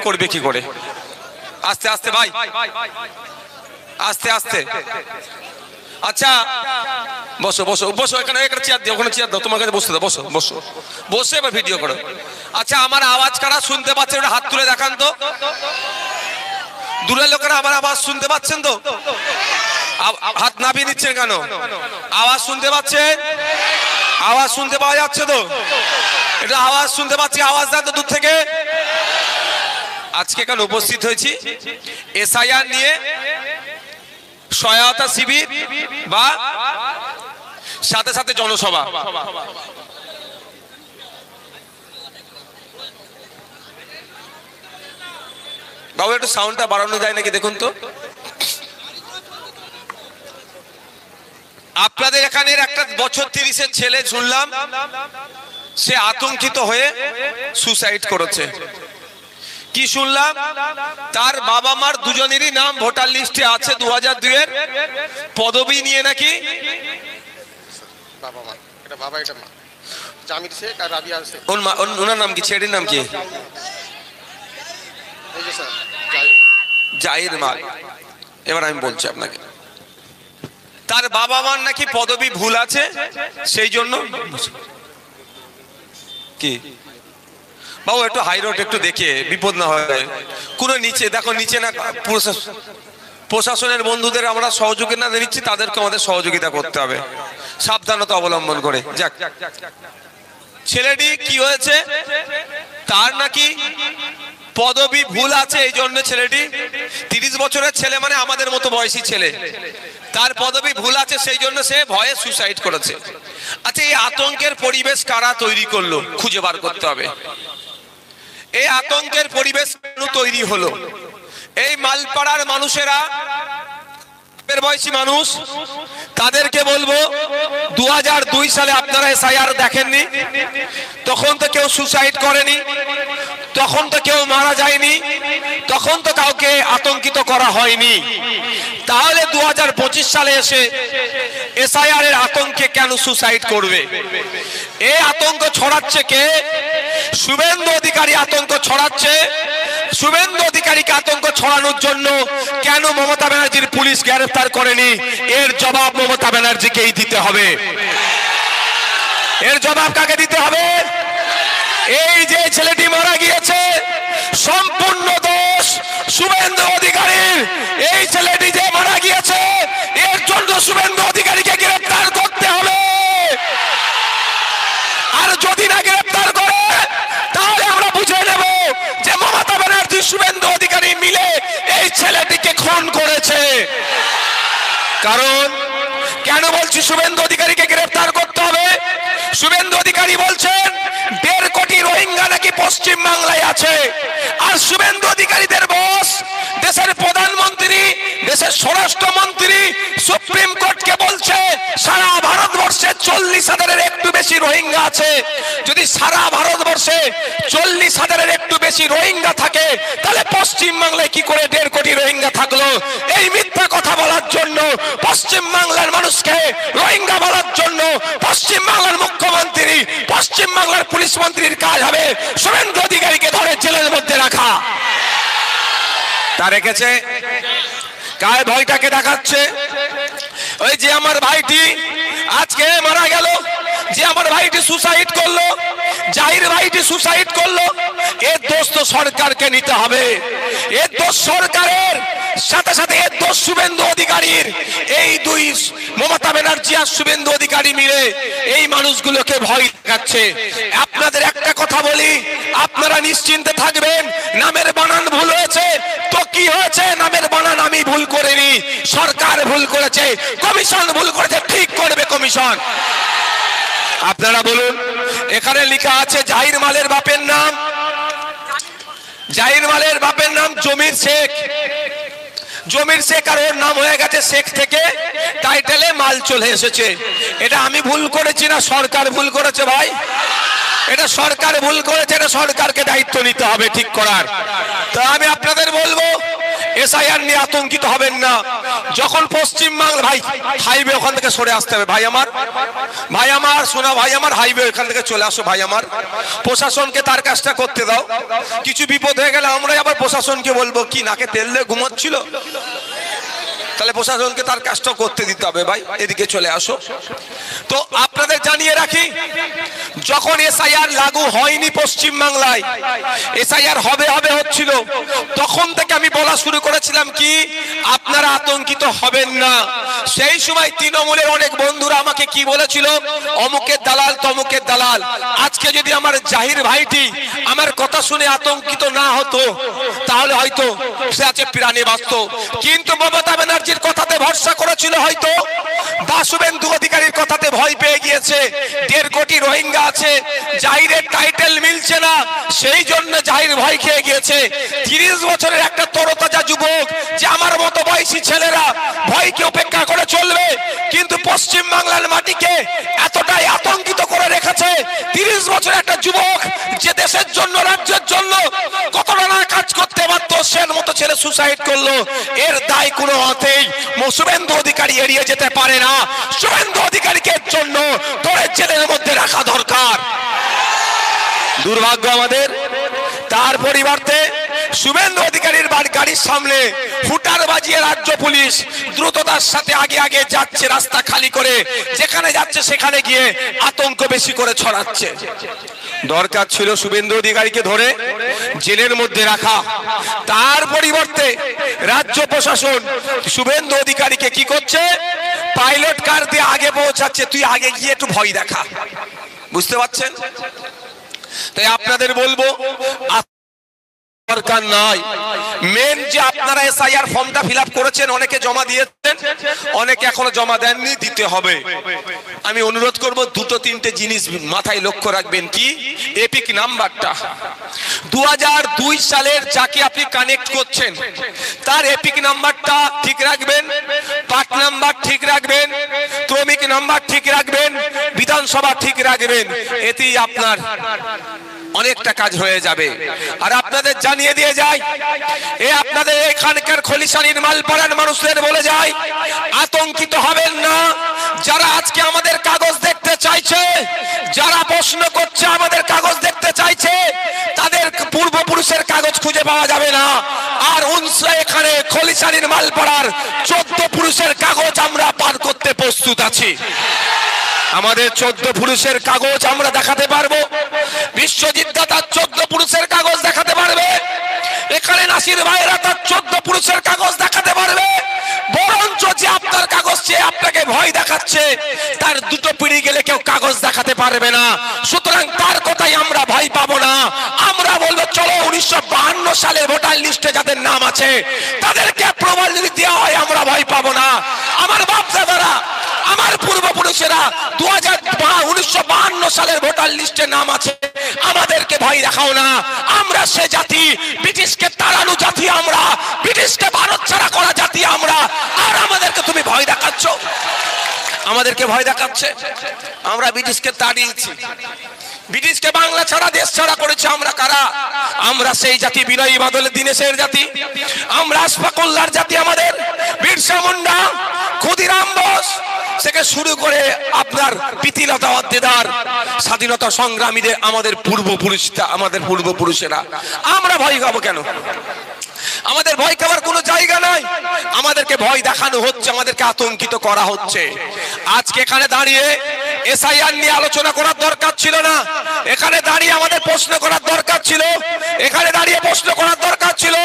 করবে কি করে? আস্তে আস্তে ভাই, আস্তে আস্তে। আচ্ছা বসো বসো বসো, এখানে একটা চেয়ার দিও, ওখানে চেয়ার দাও, তোমার কাছে বসতে দাও, বসো বসো বসে এবার ভিডিও করো। আচ্ছা আমার আওয়াজ কারা শুনতে পাচ্ছে ওটা হাত তুলে দেখান তো। দূরের লোকেরা আমার আওয়াজ শুনতে পাচ্ছেন তো? হাত নামিয়ে দিচ্ছেন কেন? আওয়াজ শুনতে পাচ্ছেন? আওয়াজ শুনতে পাওয়া যাচ্ছে তো? এটা আওয়াজ শুনতে পাচ্ছি, আওয়াজ দেন তো দূর থেকে। আজকে এখানে উপস্থিত হয়েছি এসআইআর নিয়ে সহায়তা শিবির বা সাথে সাথে জনসভা। বাবু একটু সাউন্ডটা বাড়ানো যায় নাকি দেখুন তো। আপনাদের এখানে একটা বছর 30-এর ছেলে শুনলাম সে আতঙ্কিত হয়ে সুসাইড করেছে। কি শুনলাম? তার বাবা মার দুজনেরই নাম ভোটার লিস্টে আছে 2002-এর, পদবি নিয়ে নাকি বাবা মা, এটা বাবা এটা মা, জামির শেখ আর রাবিয়া শেখ। ওনার নাম কি? ছেলের নাম কি? এই যে স্যার জাহির মাল। এবার আমি বলছি আপনাকে, তার বাবা মার নাকি পদবি ভুল আছে, সেই জন্য কি বাবু একটু হাই রোড একটু দেখে বিপদ না হয়। কোনো নিচে দেখো, নিচে না প্রশাসনের বন্ধুদের আমরা সহযোগিতা দিচ্ছি, তাদেরকে আমাদের সহযোগিতা করতে হবে সাবধানতা অবলম্বন করে। যাক, ছেলেটি কি হয়েছে, তার নাকি পদবি ভুল আছে, এই জন্য ছেলেটি 30 বছরের ছেলে, মানে আমাদের মতো বয়সী ছেলে, তার পদবি ভুল আছে, সেই জন্য সে ভয়ে সুসাইড করেছে। আচ্ছা এই আতঙ্কের পরিবেশ কারা তৈরি করলো খুঁজে বার করতে হবে। এই আতঙ্কের পরিবেশ কেন তৈরি হলো? এই মালপাড়ার মানুষেরা, বয়সী মানুষ, তাদেরকে বলবো 2002 সালে আপনারা এসআইআর দেখেননি? তখন তো কেউ সুসাইড করেনি, তখন তো কেউ মারা যায়নি, তখন তো কাউকে আতঙ্কিত করা হয়নি। তাহলে 2025 সালে এসে এসআইআর এর আতঙ্কে কেন সুসাইড করবে? এই আতঙ্ক ছড়াচ্ছে কে? শুভেন্দু অধিকারী আতঙ্ক ছড়াচ্ছে। শুভেন্দু অধিকারীকে আতঙ্ক ছড়ানোর জন্য কেন মমতা ব্যানার্জির পুলিশ গ্রেফতার করেনি? এর জবাব মমতা ব্যানার্জিকেই দিতে হবে। এর জবাব কাকে দিতে হবে? এই যে ছেলেটি মারা গিয়েছে, সম্পূর্ণ দোষ শুভেন্দু অধিকারীর। এই ছেলেটি যে মারা গিয়েছে, এর জন্য শুভেন্দু অধিকারীকে গ্রেফতার করতে হবে। আর যদি না গ্রেফতার করে, তাহলে আমরা বুঝে নেব যে মমতা ব্যানার্জি শুভেন্দু অধিকারী মিলে এই ছেলেটিকে খুন করেছে। কারণ কেন বলছি শুভেন্দু অধিকারীকে গ্রেফতার করতে হবে? শুভেন্দু অধিকারী বলছেন 1.5 কোটি রোহিঙ্গা নাকি পশ্চিম বাংলায় আছে, আর শুভেন্দু অধিকারীদের বস দেশের প্রধানমন্ত্রী, দেশের স্বরাষ্ট্রমন্ত্রী সুপ্রিম কোর্টকে বলছে সারা ভারতবর্ষে 40,000-এর একটু বেশি রোহিঙ্গা আছে। যদি সারা ভারতবর্ষে 40,000-এর একটু বেশি রোহিঙ্গা থাকে, তাহলে পশ্চিম বাংলায় কি করে 1.5 কোটি রোহিঙ্গা থাকলো? এই মিথ্যা কথা বলার জন্য, পশ্চিম বাংলার মানুষকে রোহিঙ্গা বলার জন্য পশ্চিম বাংলার মুখ্যমন্ত্রী, পশ্চিম বাংলার পুলিশ মন্ত্রীর কাজ হবে শুভেন্দু অধিকারীকে ধরে জেলের মধ্যে রাখা। তা রেখেছে, গায়ে ভয়টাকে দেখাচ্ছে। ওই যে আমার ভাইটি আজকে মারা গেল, যে আমার ভাইটি সুসাইড করলো, জাহির ভাইটি সুসাইড করলো, এর দোষ তো সরকারকে নিতে হবে। এর দোষ সরকারের, সাথে সাথে এর দোষ শুভেন্দু অধিকারীর। এই দুই মমতা ব্যানার্জি আর শুভেন্দু অধিকারী মিলে এই মানুষগুলোকে ভয় দেখাচ্ছে। আপনাদের একটা কথা বলি, আপনারা নিশ্চিন্তে থাকবেন, নামের বানান ভুল হয়েছে তো কি হয়েছে? নামের বানান আমি ভুল করিনি, সরকার ভুল করেছে, কমিশন ভুল করেছে, ঠিক করবে কমিশন। আপনারা বলুন, এখানে লেখা আছে জাহির মালের বাপের নাম, জাহির মালের বাপের নাম জমির শেখ। জমির শেখ আর ওর নাম হয়ে গেছে শেখ থেকে টাইটেলে মাল চলে এসেছে। এটা আমি ভুল করেছি না সরকার ভুল করেছে? ভাই এটা সরকার ভুল করেছে, এটা সরকারকে দায়িত্ব নিতে হবে ঠিক করার। তো আমি আপনাদের বলবো এসআইআর নিয়ে আতঙ্কিত হবেন না। যখন পশ্চিম বাংলা, ভাই হাইওয়ে ওখান থেকে সরে আসতে হবে, ভাই আমার, ভাই আমার, শোনা ভাই আমার, হাইওয়ে ওখান থেকে চলে আসো ভাই আমার। প্রশাসনকে তার কাজটা করতে দাও। কিছু বিপদ হয়ে গেলে আমরা আবার প্রশাসনকে বলবো কি নাকে তেল দিয়ে ঘুমোচ্ছিল, তাহলে প্রশাসনকে তার কাজটা করতে দিতে হবে। ভাই এদিকে চলে আসো। তো আপনাদের জানিয়ে রাখি, যখন এসআইআর লাগু হয়নি পশ্চিম বাংলায়, এসআইআর হবে হবে হচ্ছিল, তখন থেকে আমি বলা শুরু করেছিলাম কি আপনারা আতঙ্কিত হবেন না। সেই সময় তৃণমূলের অনেক বন্ধুরা আমাকে কি বলেছিল, অমুকের দালাল তমুকের দালাল। আজকে যদি আমার জাহির ভাইটি আমার কথা শুনে আতঙ্কিত না হতো, তাহলে হয়তো সে আছে প্রাণে বাঁচত। কিন্তু মমতা ব্যানার্জির কথাতে ভরসা করেছিল, হয়তো শুভেন্দু অধিকারীর কথাতে ভয় পেয়ে গিয়েছে। 1.5 কোটি রোহিঙ্গা আছে, জাহিরের টাইটেল মিলছে না, সেই জন্য জাহির ভয় খেয়ে গিয়েছে। 30 বছরের একটা তরতাজা যুবক, যে আমার মতো বয়সী ছেলেরা ভয়কে উপেক্ষা করে চলবে, কিন্তু পশ্চিম বাংলার মাটিকে এতটাই আতঙ্কিত করে রেখেছে। 30 বছরের একটা যুবক, যে দেশের জন্য রাজ্যের জন্য কতটা না কাজ করতে পারত, সের মতো ছেলে সুসাইড করলো। এর দায় কোনো অর্থেই শুভেন্দু অধিকারী এড়িয়ে যেতে পারে না। শুভেন্দু অধিকারীকে জন্য ধরে জেলের মধ্যে রাখা দরকার। দুর্ভাগ্য আমাদের, তার পরিবর্তে শুভেন্দু অধিকারীর গাড়ির সামনে হুটার বাজিয়ে রাজ্য পুলিশ দ্রুততার সাথে আগে আগে যাচ্ছে, রাস্তা খালি করে, যেখানে যাচ্ছে সেখানে গিয়ে আতঙ্ক বেশি করে ছড়াচ্ছে। দরকার ছিল শুভেন্দু অধিকারীকে ধরে জেলের মধ্যে রাখা, তার পরিবর্তে রাজ্য প্রশাসন শুভেন্দু অধিকারীকে কি করছে, পাইলট কার দিয়ে আগে পৌঁছাচ্ছে, তুই আগে গিয়ে একটু ভয় দেখা। বুঝতে পারছেন? তাই আপনাদের বলবো দরকার নাই। মেন যে আপনারা এসআইআর ফর্মটা ফিল আপ করেছেন, অনেকে জমা দিয়েছেন, অনেকে এখনো জমা দেননি, দিতে হবে। আমি অনুরোধ করব 2-3টে জিনিস মাথায় লক্ষ্য রাখবেন। কি? এপিক নাম্বারটা 2002 সালের যাকে আপনি কানেক্ট করছেন তার এপিক নাম্বারটা ঠিক রাখবেন, পার্ট নাম্বার ঠিক রাখবেন, ক্রমিক নাম্বার ঠিক রাখবেন, বিধানসভা ঠিক রাখবেন। এতেই আপনার অনেকটা কাজ হয়ে যাবে। আর আপনাদের জানিয়ে দিয়ে যায়, আপনাদের এখানকার খলিশানির মালপাড়ার মানুষদের বলে যায়, আতঙ্কিত হবেন না। যারা আজকে আমাদের কাগজ দেখতে চাইছে, যারা প্রশ্ন করছে আমাদের কাগজ দেখতে চাইছে, তাদের পূর্বপুরুষের কাগজ খুঁজে পাওয়া যাবে না। আর এখানে খলিশানির মালপাড়ার 14 পুরুষের কাগজ আমরা পার করতে প্রস্তুত আছি। আমাদের 14 পুরুষের কাগজ আমরা দেখাতে পারবো। বিশ্বজিৎ তার 14 পুরুষের কাগজ দেখাতে পারবে। এখানে নাসির ভাইরা তার 14 পুরুষের কাগজ দেখাতে পারবে। বরঞ্চ যে আপনার কাগজ চেয়ে আপনাকে ভয় দেখাচ্ছে, তার 2 পিঁড়ি গেলে কেউ কাগজ দেখাতে পারবে না। সুতরাং তার কথাই আমরা ভয় পাবো না। আমরা বলবো চলো 1952 সালের ভোটার লিস্টে যাদের নাম আছে তাদেরকে প্রমাণ যদি দেওয়া হয়, আমরা ভয় পাবো না। আমার বাপ-দাদারা, আমার পূর্বপুরুষেরা 1952 সালের ভোটার লিস্টে নাম আছে, আমাদেরকে ভয় দেখাও না। আমরা সে জাতি, ব্রিটিশকে তাড়ানো জাতি আমরা, ব্রিটিশকে ভারত ছাড়া করা জাতি আমরা। আর আমাদেরকে তুমি ভয় দেখাচ্ছ, আমাদেরকে ভয় দেখাচ্ছে। আমরা ব্রিটিশকে তাড়িয়েছি, ব্রিটিশকে বাংলা ছাড়া দেশ ছাড়া করেছে। আমরা কারা? আমরা সেই জাতি, বিনয়ী বাদলের দীনেশের জাতি, আমরা আশফাকুল্লাহর জাতি। আমাদের বিরসা মুন্ডা, ক্ষুদিরাম বোস থেকে শুরু করে আপনার প্রীতিলতা ওয়াদ্দেদার, স্বাধীনতা সংগ্রামীদের আমাদের পূর্বপুরুষেরা। আমরা ভয় পাবো কেন? আমাদের ভয় পাওয়ার কোনো জায়গা নাই। আমাদেরকে ভয় দেখানো হচ্ছে, আমাদেরকে আতঙ্কিত করা হচ্ছে। আজকে এখানে দাঁড়িয়ে এসআইআর নিয়ে আলোচনা করার দরকার ছিল না। এখানে দাঁড়িয়ে আমাদের প্রশ্ন করার দরকার ছিল, এখানে দাঁড়িয়ে প্রশ্ন করার দরকার ছিল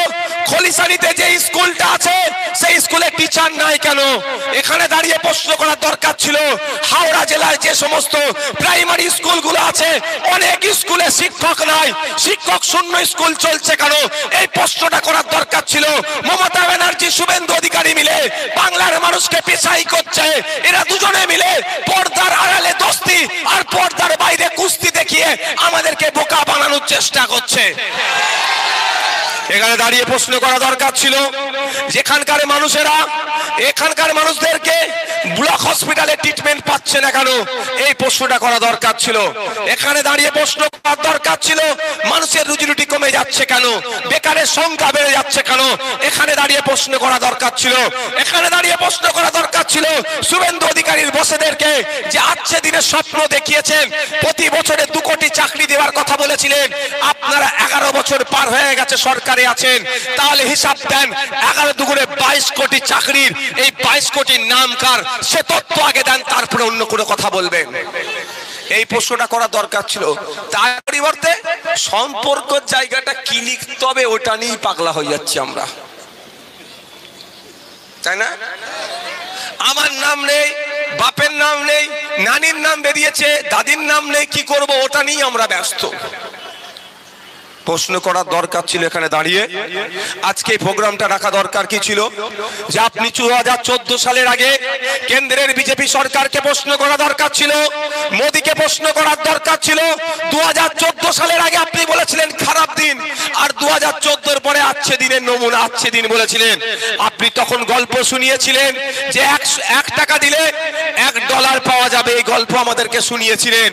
খলিশানিতে যে স্কুলটা আছে সেই স্কুলে টিচার নাই কেন? এখানে দাঁড়িয়ে প্রশ্ন করার দরকার ছিল হাওড়া জেলায় যে সমস্ত প্রাইমারি স্কুলগুলো আছে, অনেক স্কুলে শিক্ষক নাই, শিক্ষক শূন্য স্কুল চলছে কেন? এই প্রশ্নটা করার দরকার ছিল। মমতা ব্যানার্জি, শুভেন্দু অধিকারী মিলে বাংলার মানুষকে পেছাই করছে। এরা দুজনে মিলে পর্দার আড়ালে দোস্তি আর পর্দার বাইরে কুস্তি দেখিয়ে আমাদেরকে বোকা বানানোর চেষ্টা করছে। এখানে দাঁড়িয়ে প্রশ্ন করা দরকার ছিল যেখানকার মানুষেরা এখানকার মানুষদেরকে ব্লক হসপিটালে ট্রিটমেন্ট পাচ্ছে না কেন, এই প্রশ্নটা করা দরকার ছিল। এখানে দাঁড়িয়ে প্রশ্ন করার দরকার ছিল মানুষের রুজি রুটি কমে যাচ্ছে কেন, বেকারের সংখ্যা বেড়ে যাচ্ছে কেন, এখানে দাঁড়িয়ে প্রশ্ন করা দরকার ছিল। এখানে দাঁড়িয়ে প্রশ্ন করা দরকার ছিল শুভেন্দু অধিকারীর বসেদেরকে, যে আজকে দিনে স্বপ্ন দেখিয়েছেন প্রতি বছরে 2 কোটি চাকরি দেওয়ার কথা বলেছিলেন, আপনারা 11 বছর পার হয়ে গেছে সরকারে আছেন, তাহলে হিসাব দেন 11 দুগুণে 22 কোটি চাকরির, এই 22 কোটির নাম কার সে তথ্য আগে দেন, তারপরে অন্য কোনো কথা বলবেন। এই প্রশ্নটা করা দরকার ছিল। তার পরিবর্তে সম্পর্কের জায়গাটা কি লিখতে হবে ওটা নিয়েই পাগলা হয়ে যাচ্ছি আমরা, তাই না? আমার নাম নেই, বাপের নাম নেই, নানির নাম বেরিয়েছে, দাদির নাম নেই, কি করব ওটা নিয়ে আমরা ব্যস্ত। প্রশ্ন করার দরকার ছিল এখানে দাঁড়িয়ে, আজকে প্রোগ্রামটা রাখা দরকার কি ছিল, যে আপনি 2014 সালের আগে কেন্দ্রের বিজেপি সরকারকে প্রশ্ন করা দরকার ছিল, মোদীকে প্রশ্ন করার দরকার ছিল। 2014 সালের আগে আপনি বলেছিলেন খারাপ দিন, আর 2014 পরে আচ্ছে দিনের নমুনা, আচ্ছে দিন বলেছিলেন। আপনি তখন গল্প শুনিয়েছিলেন যে 1 টাকা দিলে $1 পাওয়া যাবে, এই গল্প আমাদেরকে শুনিয়েছিলেন।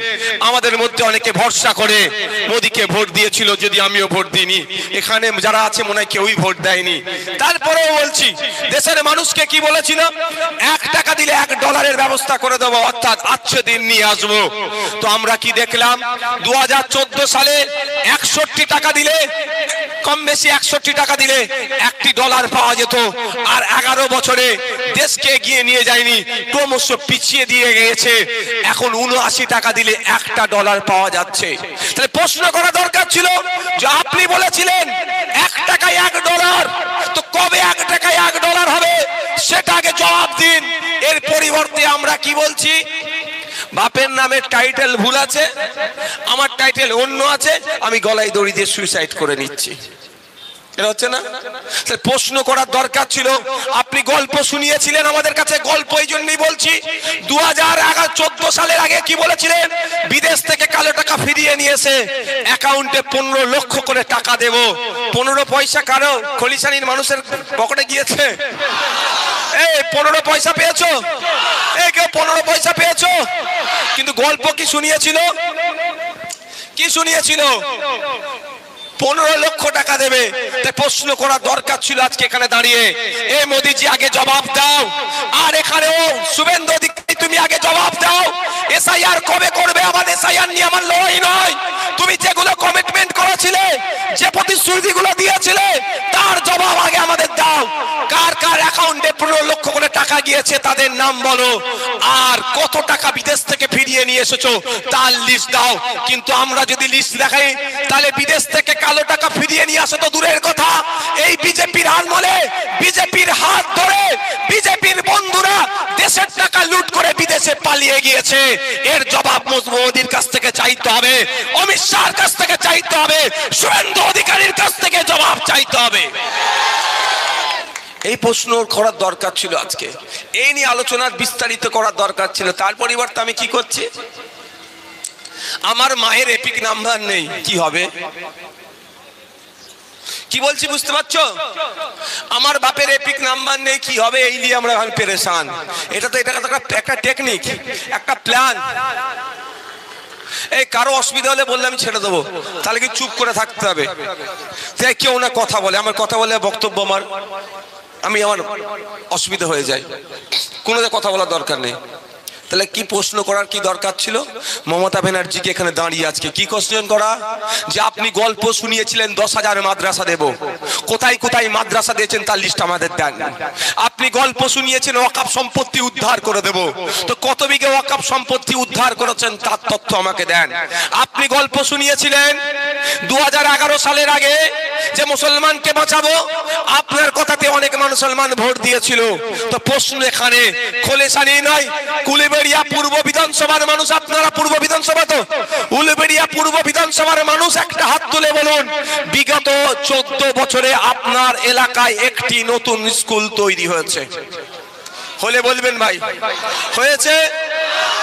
আমাদের মধ্যে অনেকে ভরসা করে মোদীকে ভোট দিয়েছিল, যদি আমিও ভোট দিইনি, এখানে যারা আছে মনে হয় কেউই ভোট দেয়নি। তারপরেও বলছি দেশের মানুষকে কি বলেছিল, 1 টাকা দিলে $1 ব্যবস্থা করে দেবো, অর্থাৎ আচ্ছে দিন নিয়ে আসবো। তো আমরা কি দেখলাম, 2014 সালে 61 টাকা দিলে, কম বেশি 61 টাকা দিলে $1 পাওয়া যেত, আর 11 বছরে দেশকে এগিয়ে নিয়ে যায়নি, ক্রমশ পিছিয়ে দিয়ে গিয়েছে। এখন 79 টাকা দিলে $1 পাওয়া যাচ্ছে। তাহলে প্রশ্ন করা দরকার ছিল যে আপনি বলেছিলেন 1 টাকায় $1, তো কবে 1 টাকায় $1 হবে সেটা আগে জবাব দিন। এর পরিবর্তে আমরা কি বলছি, বাপের নামের টাইটেল ভুল আছে, আমার টাইটেল অন্য আছে, আমি গলায় দড়ি দিয়ে সুইসাইড করে নিচ্ছি, এটা হচ্ছে না? প্রশ্ন করার দরকার ছিল। আপনি গল্প শুনিয়েছিলেন আমাদের কাছে, গল্প এই জন্যই বলছি, 2014 সালের আগে কি বলেছিলেন, বিদেশ থেকে কালো টাকা ফিরিয়ে নিয়েছে, অ্যাকাউন্টে 15 লক্ষ করে টাকা দেব। 15 পয়সা কারো খলিশানির মানুষের পকেটে গিয়েছে? এই 15 পয়সা পেয়েছো? এই কেউ 15 পয়সা পেয়েছো? কিন্তু গল্প কি শুনিয়েছিল, কি শুনিয়েছিল, 15 লক্ষ টাকা দেবে। তাই প্রশ্ন করা দরকার ছিল আজকে এখানে দাঁড়িয়ে, এ মোদিজি আগে জবাব দাও। আর এখানেও শুভেন্দু অধিকারী তুমি আগে জবাব দাও, এসআইআর কবে করবে? আমাদের এসআইআর নিয়ে আমার লড়াই নয়, তুমি যেগুলো কমিটমেন্ট করেছিলে, যে প্রতিশ্রুতিগুলো দিয়েছিলে, তার জবাব আগে আমাদের দাও। কার কার অ্যাকাউন্টে 15 লক্ষ করে টাকা গিয়েছে তাদের নাম বলো, আর কত টাকা বিদেশ থেকে ফিরিয়ে নিয়ে এসেছো তার লিস্ট দাও। কিন্তু আমরা যদি লিস্ট দেখাই, তাহলে বিদেশ থেকে কালো টাকা ফিরিয়ে নিয়ে আসে তো দূরের কথা, এই বিজেপির আমলে, বিজেপির হাত ধরে বিজেপির বন্ধুরা দেশের টাকা লুট করে বিদেশে পালিয়ে গিয়েছে। এর জবাব মোদীর কাছ থেকে চাইতে হবে, অমিত শাহর কাছ থেকে চাইতে হবে, শুভেন্দু অধিকারীর কাছ থেকে জবাব চাইতে হবে। এই প্রশ্ন করার দরকার ছিল আজকে, এই নিয়ে আলোচনার বিস্তারিত করার দরকার ছিল। তার পরিবর্তে আমি কি করছি, আমার মায়ের এপিক নাম্বার নেই, কি হবে? কি বলছি বুঝতে পারছো? আমার বাপের এপিক নাম্বার নেই, কি হবে? এই নিয়ে আমরা পেরেশান। এটা তো একটা টেকনিক, একটা প্ল্যান। এই কারো অসুবিধা হলে বললে আমি ছেড়ে দেবো, তাহলে কি চুপ করে থাকতে হবে? তাই কেউ না কথা বলে, আমার কথা বলে বক্তব্য আমার অসুবিধা হয়ে যায়, কোনো কথা বলার দরকার নেই। তাহলে কি প্রশ্ন করার কি দরকার ছিল? মমতা ব্যানার্জিকে এখানে দাঁড়িয়ে আজকে কি কোশ্চেন করা, যে আপনি গল্প শুনিয়েছিলেন 10,000 মাদ্রাসা দেব, কোথায় কোথায় মাদ্রাসা দিয়েছেন তার লিস্ট আমাদের দেন। আপনি গল্প শুনিয়েছেন ওয়াকফ সম্পত্তি উদ্ধার করে দেব, তো কত বিঘে ওয়াকফ সম্পত্তি উদ্ধার করেছেন তার তথ্য আমাকে দেন। আপনি গল্প শুনিয়েছিলেন 2011 সালের আগে যে মুসলমানকে বাঁচাবো, আপনার কথাতে অনেক মুসলমান ভোট দিয়েছিল। তো প্রশ্ন এখানে খোলেসানি নয়, উলুবেড়িয়া পূর্ব বিধানসভার মানুষ, আপনারা পূর্ব বিধানসভা তো, উলুবেড়িয়া পূর্ব বিধানসভার মানুষ একটা হাত তুলে বলুন, বিগত 14 বছরে আপনার এলাকায় একটি নতুন স্কুল তৈরি হয়েছে? হলে বলবেন ভাই, হয়েছে?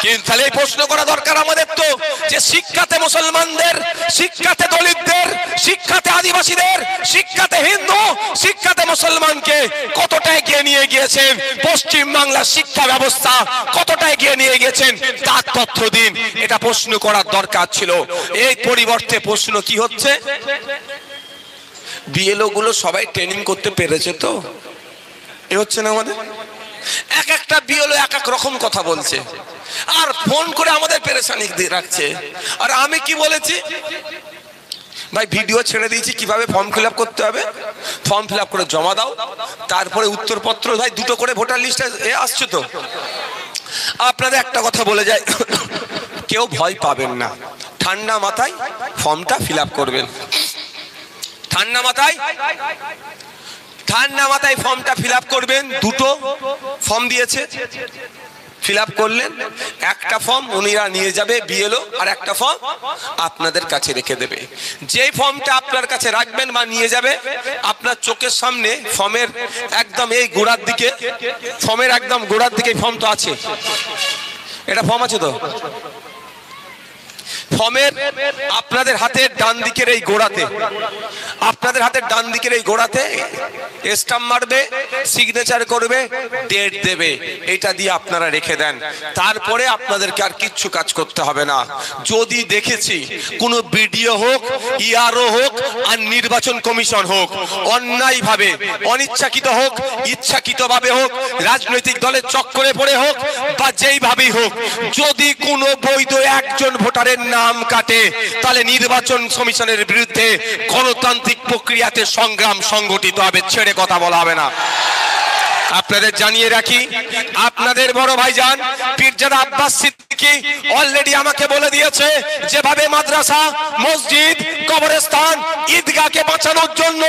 কিন্তু তাহলে এই প্রশ্ন করা দরকার আমাদের তো, যে শিক্ষাতে মুসলমানদের, শিক্ষাতে দলিতদের, শিক্ষাতে আদিবাসীদের, শিক্ষাতে হিন্দু, শিক্ষাতে মুসলমানকে কতটা এগিয়ে নিয়ে গিয়েছেন, পশ্চিম বাংলার শিক্ষা ব্যবস্থা কতটা এগিয়ে নিয়ে গেছেন তার তথ্য দিন। এটা প্রশ্ন করার দরকার ছিল। এই পরিবর্তে প্রশ্ন কি হচ্ছে, বিএলও গুলো সবাই ট্রেনিং করতে পেরেছে তো? এ হচ্ছে না আমাদের, এক একটা বিএলও এক এক রকম কথা বলছে আর ফোন করে আমাদের পেরেশানি দিয়ে রাখছে। আর আমি কি বলেছি ভাই, ভিডিও ছেড়ে দিয়েছি কিভাবে ফর্ম ফিল আপ করতে হবে, ফর্ম ফিল আপ করে জমা দাও, তারপরে উত্তরপত্র ভাই দুটো করে ভোটার লিস্টে আসছে তো। আপনাদের একটা কথা বলে যায়, কেউ ভয় পাবেন না, ঠান্ডা মাথায় ফর্মটা ফিল আপ করবেন। ঠান্ডা মাথায় ফর্মটা ফিল আপ করবেন। দুটো ফর্ম দিয়েছে, ফিল আপ করলেন, একটা ফর্ম উনিরা নিয়ে যাবে বিএলও, আর একটা ফর্ম আপনাদের কাছে রেখে দেবে। যেই ফর্মটা আপনার কাছে রাখবেন বা নিয়ে যাবে, আপনার চোখের সামনে ফর্মের একদম এই গোড়ার দিকে, ফর্মের একদম গোড়ার দিকে ফর্ম তো আছে, এটা ফর্ম আছে তো, ফর্মের আপনাদের হাতের ডান দিকের এই গোড়াতে, আপনাদের হাতের ডান দিকের এই গোড়াতে স্টাম্প মারবে, সিগনেচার করবে, ডেট দেবে, এটা দিয়ে আপনারা রেখে দেন। তারপরে আপনাদেরকে আর কিচ্ছু কাজ করতে হবে না। যদি দেখেছি কোনো বিডিও হোক, ইআরও হোক, আর নির্বাচন কমিশন হোক, অন্যায়ভাবে, অনিচ্ছাকৃত হোক, ইচ্ছাকৃতভাবে হোক, রাজনৈতিক দলের চক্করে পড়ে হোক বা যেইভাবেই হোক, যদি কোনো বৈধ একজন ভোটারের নাম কাটে, তাহলে নির্বাচন কমিশনের বিরুদ্ধে গণতান্ত্রিক প্রক্রিয়াতে সংগ্রাম সংগঠিত হবে, ছেড়ে কথা বলা হবে না। আপনাদের জানিয়ে রাখি, আপনাদের বড় ভাইজান পীরজাদা আব্বাস সিদ্দিকী অলরেডি আমাকে বলে দিয়েছে, যেভাবে মাদ্রাসা, মসজিদ, কবরস্থান, ঈদগাহকে বাঁচানোর জন্য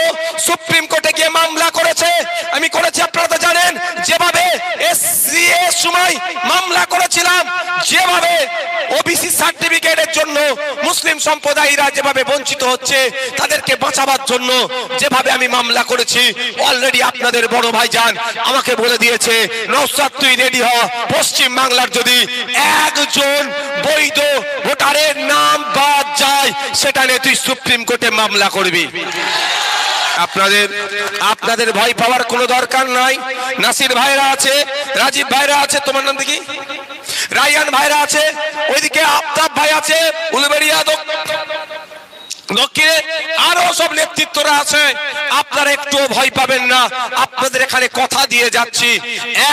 সুপ্রিম কোর্টে গিয়ে মামলা করেছে, আমি করেছি, আপনারা তো জানেন। যেভাবে এসসিএ সময় মামলা করেছিলাম, যেভাবে ওবিসি সার্টিফিকেটের জন্য মুসলিম সম্প্রদায়রা যেভাবে বঞ্চিত হচ্ছে, তাদেরকে বাঁচাবার জন্য যেভাবে আমি মামলা করেছি, অলরেডি আপনাদের বড় ভাইজান আমাকে বলে দিয়েছে, নওশাদ তুই রেডি হ, পশ্চিম বাংলার যদি একজন বৈধ ভোটারের নাম বাদ যায়, সেটা নিয়ে তুই সুপ্রিম কোর্টে মামলা করবি। আপনাদের ভয় পাওয়ার কোনো দরকার নাই। নাসির ভাইরা আছে, রাজীব ভাইরা আছে, তোমার নাম দেখি, রায়ান ভাইরা আছে, ওইদিকে আফতাব ভাই আছে, উলুবেড়িয়া দক্ষিণে আরো সব নেতৃত্বরা আছে। আপনারা একটু ভয় পাবেন না। আপনাদের এখানে কথা দিয়ে যাচ্ছি,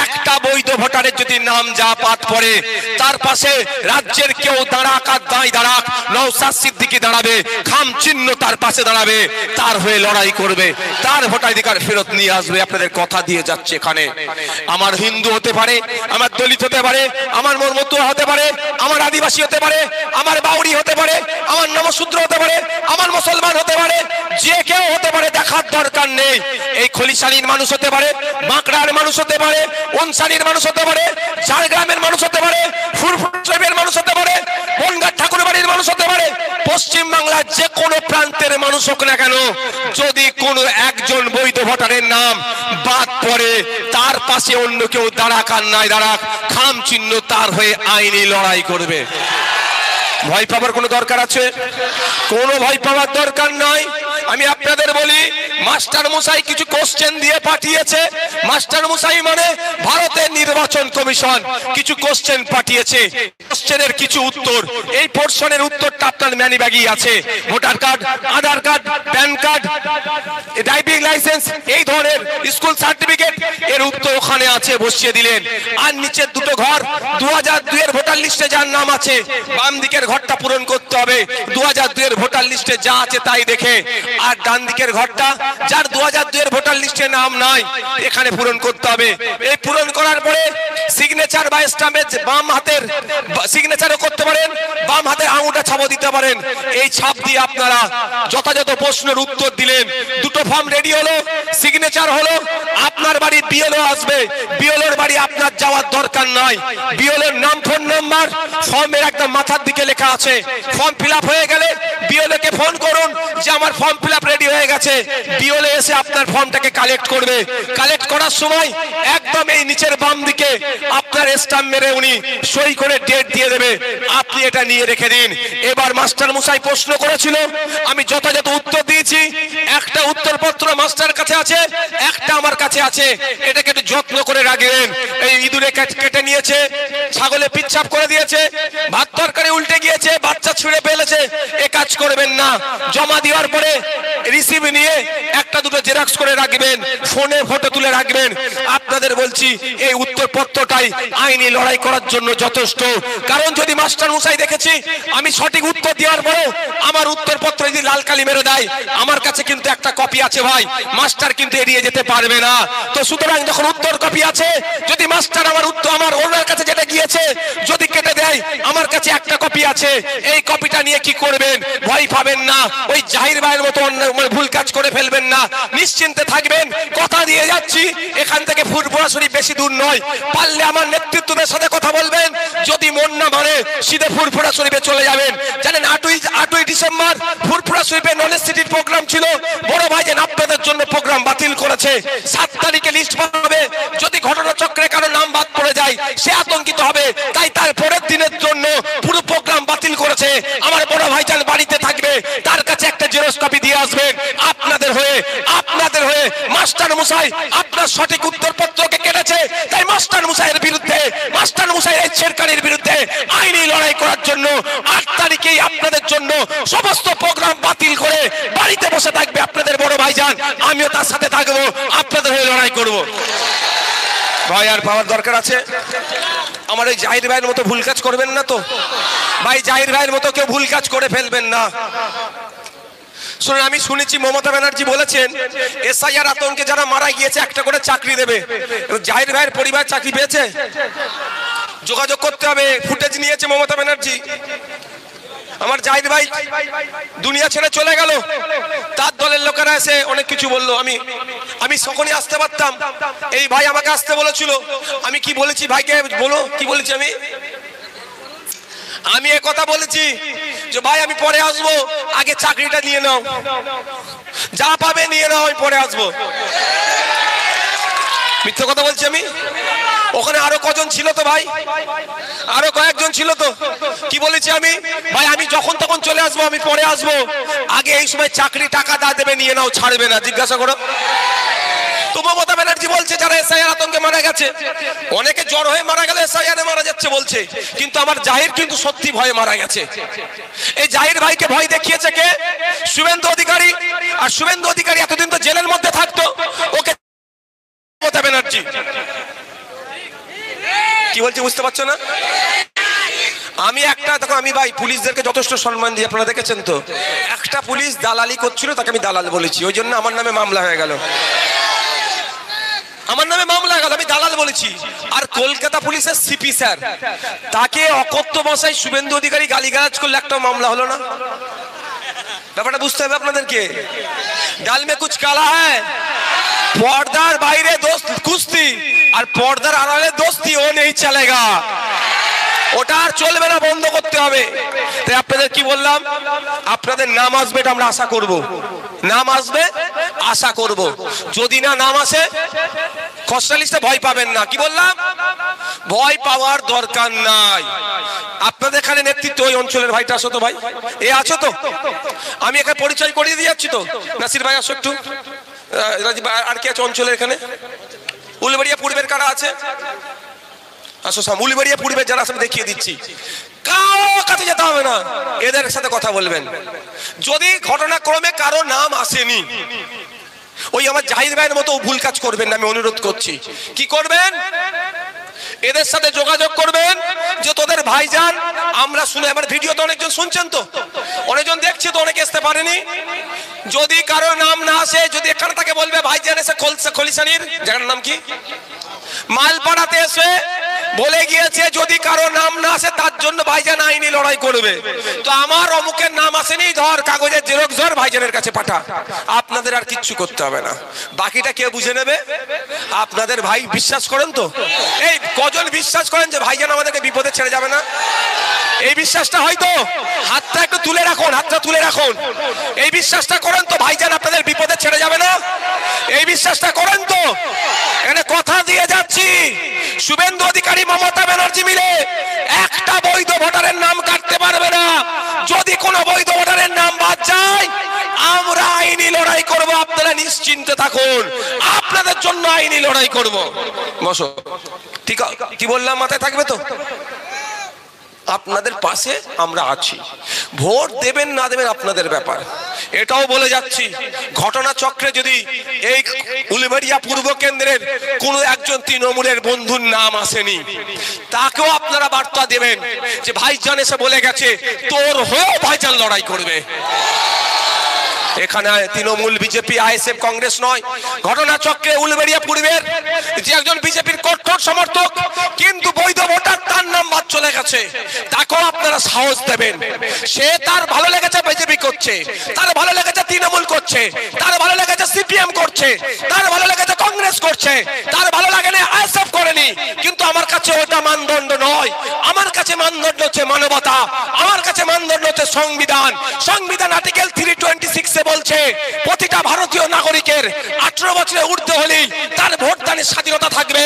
একটা বৈধ ভোটারের যদি নাম যা পাত পড়ে, তার পাশে রাজ্যের কেউ দাঁড়াক আর দাঁড়াক, নওশাদ সিদ্দিকী দাঁড়াবে, খাম চিহ্ন তার পাশে দাঁড়াবে, তার হয়ে লড়াই করবে, তার ভোটাধিকার ফেরত নিয়ে আসবে। আপনাদের কথা দিয়ে যাচ্ছে, এখানে আমার হিন্দু হতে পারে, আমার দলিত হতে পারে, আমার মতুয়া হতে পারে, আমার আদিবাসী হতে পারে, আমার বাউরি হতে পারে, আমার নমশূদ্র হতে পারে, আমার মুসলমান হতে পারে, যে কেউ হতে পারে, দেখার দরকার নেই। এই খলিশালীর মানুষ হতে পারে, বাঁকড়ার মানুষ হতে পারে, অনসারীর মানুষ হতে পারে, ঝাড়গ্রামের মানুষ হতে পারে, ফুরফুরের মানুষ হতে পারে, বনগাঁ ঠাকুরবাড়ির মানুষ হতে পারে, পশ্চিম বাংলার যে কোনো প্রান্তের মানুষ হোক না কেন, যদি কোনো একজন বৈধ ভোটারের নাম বাদ পড়ে, তার পাশে অন্য কেউ দাঁড়াক আর নাই দাঁড়াক, খাম চিহ্ন তার হয়ে আইনি লড়াই করবে। ভয় পাওয়ার কোনো দরকার আছে? কোনো ভয় পাওয়ার দরকার নাই। আমি আপনাদের বলি, মাস্টার মশাই কিছু কোশ্চেন দিয়ে পাঠিয়েছে। মাস্টার মশাই মানে ভারতের নির্বাচন কমিশন কিছু কোশ্চেন পাঠিয়েছে। কোশ্চেনের কিছু উত্তর, এই পোর্শনের উত্তরটা আপনার ম্যানি ব্যাগই আছে। Voter card, Aadhaar card, PAN card, driving licence, এই ধরনের স্কুল সার্টিফিকেট, এর উত্তর ওখানে আছে, বসিয়ে দিলেন। আর নিচের দুটো ঘর, 2002 এর ভোটার লিস্টে যার নাম আছে, বাম দিকের ঘরটা পূরণ করতে হবে 2002 এর ভোটার লিস্টে যা আছে তাই দেখে, আর ডান দিকের ঘরটা যার 2002 এর ভোটার লিস্টে নাম নাই, এখানে পূরণ করতে হবে। এই পূরণ করার পরে সিগনেচার বা স্ট্যাম্পে বাম হাতের সিগনেচারও করতে পারেন, বাম হাতের আঙুলটা ছাপও দিতে পারেন। এই ছাপ দিয়ে আপনারা যথাযথ প্রশ্নের উত্তর দিলেন। দুটো ফর্ম রেডি হলো, সিগনেচার হলো, আপনার বাড়ি বিএলও আসবে। বিএলওর বাড়ি আপনার যাওয়ার দরকার নাই। বিএলওর নাম, ফোন নাম্বার ফর্মের একদম মাথার দিকে লেখা আছে। ফর্ম ফিল আপ হয়ে গেলে বিএলও কে ফোন করুন যে আমার ফর্ম ফিল আপ রেডি হয়ে গেছে। বিএলও এসে আপনার ফর্মটাকে কালেক্ট করবে। কালেক্ট করার সময় একদম এই নিচের বাম দিকে আপনার স্ট্যাম্প মেরে উনি সই করে ডেট দিয়ে দেবে, আপনি এটা নিয়ে রেখে দিন। এবার মাস্টার মশাই প্রশ্ন করেছিল, আমি যথাযথ উত্তর দিয়েছি। একটা উত্তরপত্র মাস্টার কাছে আছে, একটা আমার কাছে আছে, এটাকে একটু যত্ন করে রাখবেন। এই ইঁদুরে কেটে নিয়েছে, ছাগলে পিচ্ছাপ করে দিয়েছে, ভাত তরকারি উল্টে গিয়েছে, বাচ্চা ছুঁড়ে ফেলেছে, এ কাজ করবেন না। জমা দেওয়ার পরে রিসিভ নিয়ে একটা দুটো জেরক্স করে রাখবেন, ফোনে ফটো তুলে রাখবেন। আপনাদের বলছি এই উত্তরপত্রটাই আইনি লড়াই করার জন্য যথেষ্ট। কারণ যদি মাস্টার মশাই দেখেছি আমি সঠিক উত্তর দেওয়ার পরেও আমার উত্তরপত্র যদি লাল কালি মেরে দেয়, আমার কাছে কিন্তু একটা কপি আছে ভাই, মাস্টার কিন্তু এড়িয়ে যেতে পারবে না। তো সুতরাং যখন উত্তর কপি আছে, যদি মাস্টার আমার উত্তর আমার ওনার কাছে যেটা গিয়েছে যদি কেটে দেয়, আমার কাছে একটা কপি আছে, এই কপিটা নিয়ে কি করবেন? ভয় পাবেন না, ওই জাহির ভাইয়ের মতো ভুল কাজ করে ফেলবেন না, নিশ্চিন্তে থাকবেন। কথা দিয়ে যাচ্ছি, এখান থেকে ফুরফুরা শরীফ বেশি দূর নয়, পারলে আমার নেতৃত্বদের সাথে কথা বলবেন, যদি মন না মানে সিধে ফুরফুরা শরীফে চলে যাবেন। জানেন 8ই ডিসেম্বর ফুরফুরা শরীফে নলেজ সিটির প্রোগ্রাম ছিল, বড় ভাইজান আপনাদের জন্য প্রোগ্রাম বাতিল করেছে। 7 তারিখে লিস্ট পাবে, যদি ঘটনাচক্রে কারো নাম বাদ পড়ে যায় সে আতঙ্কিত হবে, তাই তার পরের দিনের জন্য পুরো প্রোগ্রাম বাতিল করেছে। আমার বড় ভাইজান বাড়িতে থাকবে, তার কাছে একটা জেরক্স কপি দিয়ে আসবেন। আপনাদের হয়ে মাস্টার মশাই আপনার সঠিক উত্তরপত্রকে কেটেছে, তাই মাস্টার মশাইয়ের বিরুদ্ধে, মাস্টার মশাইয়ের ছেড়কানির বিরুদ্ধে আইনি লড়াই করার জন্য 8 তারিখেই আপনাদের জন্য সমস্ত প্রোগ্রাম বাতিল করে বাড়িতে বসে থাকবে আপনাদের বড় ভাইজান, আমিও তার সাথে থাকবো, আপনাদের হয়ে লড়াই করব। ভাই আর পাওয়ার দরকার আছে? আমার ওই জাহির ভাইয়ের মতো ভুল কাজ করবেন না তো ভাই, জাহির ভাইয়ের মতো কেউ ভুল কাজ করে ফেলবেন না। শুনুন, আমি শুনেছি মমতা ব্যানার্জি বলেছেন এসআইআর আতঙ্কে যারা মারা গিয়েছে একটা করে চাকরি দেবে। জাহির ভাইয়ের পরিবার চাকরি পেয়েছে? যোগাযোগ করতে হবে, ফুটেজ নিয়েছে মমতা ব্যানার্জি। আমার জাহির ভাই দুনিয়া ছেড়ে চলে গেল, তার দলের লোকেরা এসে অনেক কিছু বললো, আমি তখনই আসতে পারতাম। এই ভাই আমাকে আসতে বলেছিল, আমি কি বলেছি ভাইকে বলো, কি বলেছি আমি এ কথা বলেছি যে ভাই আমি পরে আসবো, আগে চাকরিটা নিয়ে নাও, যা পাবে নিয়ে নাও, আমি পরে আসবো। মিথ্যে কথা বলছি আমি? ওখানে আরো কজন ছিল তো ভাই, আরো কয়েকজন ছিল তো। কি বলেছি আমি? ভাই আমি যখন তখন চলে আসবো, আমি পরে আসবো, আগে এই সময় চাকরি টাকা দা দেবে, নিয়ে নাও, ছাড়বে না, জিজ্ঞাসা করো। তো মমতা ব্যানার্জি বলছে যারা এসআইআর আতঙ্কে মারা গেছে, অনেকে জ্বর হয়ে মারা গেলে এসআইআর মারা যাচ্ছে বলছে, কিন্তু আমার জাহির কিন্তু সত্যি ভয়ে মারা গেছে। এই জাহির ভাইকে ভয় দেখিয়েছে কে? শুভেন্দু অধিকারী। আর শুভেন্দু অধিকারী এতদিন তো জেলের মধ্যে থাকতো, ওকে মমতা ব্যানার্জি কি বলছে বুঝতে পারছো না? আমি একটা দেখো, আমি ভাই পুলিশদেরকে যথেষ্ট সম্মান দিই, আপনারা দেখেছেন তো। একটা পুলিশ দালালি করছিল, তাকে আমি দালাল বলেছি, ওই জন্য আমার নামে মামলা হয়ে গেল, আমার নামে মামলা গেল, আমি দালাল বলেছি। আর কলকাতা পুলিশের সিপি স্যার, তাকে অকথ্য ভাষায় শুভেন্দু অধিকারী গালিগালাজ করলে একটা মামলা হলো না। ব্যাপারটা বুঝতে হবে আপনাদেরকে। ডাল মে কুছ কালা হ্যায়, পর্দার বাইরে দোস্ত কুস্তি আর পর্দার আড়ালে দোস্তি ও নেই চলেগা, ওটা আর চলবে না, বন্ধ করতে হবে। তাই আপনাদের কি বললাম, আপনাদের নাম আসবে এটা আমরা আশা করব, নাম আসবে আশা করব। যদি না নাম আসে খসড়া লিস্টে ভয় পাবেন না। কি বললাম? ভয় পাওয়ার দরকার নাই। আপনাদের এখানে নেতৃত্ব ওই অঞ্চলের ভাইটা আসো তো ভাই, এ আছো তো? আমি এখানে পরিচয় করিয়ে দিয়ে যাচ্ছি তো। নাসির ভাই আসো একটু, আর কি আছে অঞ্চলের এখানে? উলবেড়িয়া পূর্বের কারা আছে? আসো, উলবেড়িয়া পূর্বের যারা আছে দেখিয়ে দিচ্ছি, কারো কাছে যেতে হবে না, এদের সাথে কথা বলবেন। যদি ঘটনাক্রমে কারো নাম আসেনি, ওই আমার জাহিদ ভাইয়ের মতো ভুল কাজ করবেন না, আমি অনুরোধ করছি। কি করবেন? এদের সাথে যোগাযোগ করবেন যে তোদের ভাইজান, আমরা শুনে, আমার ভিডিও তো অনেকজন শুনছেন তো, অনেকজন দেখছি তো, অনেকে আসতে পারেনি। যদি কারো নাম না আসে, যদি এখানে তাকে বলবে ভাইজান এসে খলিশানির জায়গার নাম কি মালপাড়াতে এসে বলে গিয়েছে, যদি কারো নাম না আসে তার জন্য ভাইজান আইনি লড়াই করবে। তো আমার অমুকের নাম আসেনি, ধর কাগজের জেরক্স ধর, ভাইজানের কাছে পাঠা, আপনাদের আর কিচ্ছু করতে হবে না, বাকিটা কে বুঝে নেবে। আপনাদের ভাই বিশ্বাস করেন তো? এই কজন বিশ্বাস করেন যে ভাইজান আমাদেরকে বিপদে ছেড়ে যাবে না? এই বিশ্বাসটা হয়তো, হাতটা একটু তুলে রাখুন, হাতটা তুলে রাখুন, এই বিশ্বাসটা করেন তো ভাইজান আপনাদের বিপদে ছেড়ে যাবে না? এই বিশ্বাসটা করেন তো? এখানে কথা দিয়ে যাচ্ছি, শুভেন্দু অধিকারী মমতা ব্যানার্জি মিলে একটা বৈধ ভোটারের নাম কাটতে পারবে না। যদি কোনো বৈধ ভোটারের নাম বাদ যায়, আমরা আইনি লড়াই করব। আপনারা নিশ্চিন্তে থাকুন, আপনাদের জন্য আইনি লড়াই করব। বসো, ঠিক কি বললাম মাথায় থাকবে তো? আপনাদের পাশে আমরা আছি। ভোট দেবেন না দেবেন আপনাদের ব্যাপার। এটাও বলে যাচ্ছি, ঘটনা চক্রে যদি এই উলুবেড়িয়া পূর্ব কেন্দ্রের কোনো একজন তৃণমূলের বন্ধুর নাম আসেনি, তাকেও আপনারা বার্তা দেবেন যে ভাইজান এসে বলে গেছে তোর হয়েও ভাইজান লড়াই করবে। এখানে তৃণমূল, বিজেপি, আইএসএফ, কংগ্রেস নয়, ঘটনা চক্রে উলুবেড়িয়া পূর্বের যে একজন বিজেপির কঠোর সমর্থক কিন্তু বৈধ ভোটার, তার নাম বাদ চলে গেছে, তাকেও আপনারা সাহস দেবেন। সে তার ভালো লেগেছে বিজেপি করছে, তার ভালো লেগেছে তৃণমূল করছে, তার ভালো লেগেছে সিপিএম করছে, তার ভালো লেগেছে কংগ্রেস করছে, তার ভালো লাগে না আইএসএফ করেনি। কিন্তু আমার কাছে ওটা মানদণ্ড নয়। আমার কাছে মানদণ্ড হচ্ছে মানবতা, আমার কাছে মানদণ্ড হচ্ছে সংবিধান। সংবিধান আর্টিকেল 326 বলছে প্রতিটা ভারতীয় নাগরিকের 18 বছরের ঊর্ধ্বে হলেই তার ভোটদানের স্বাধীনতা থাকবে।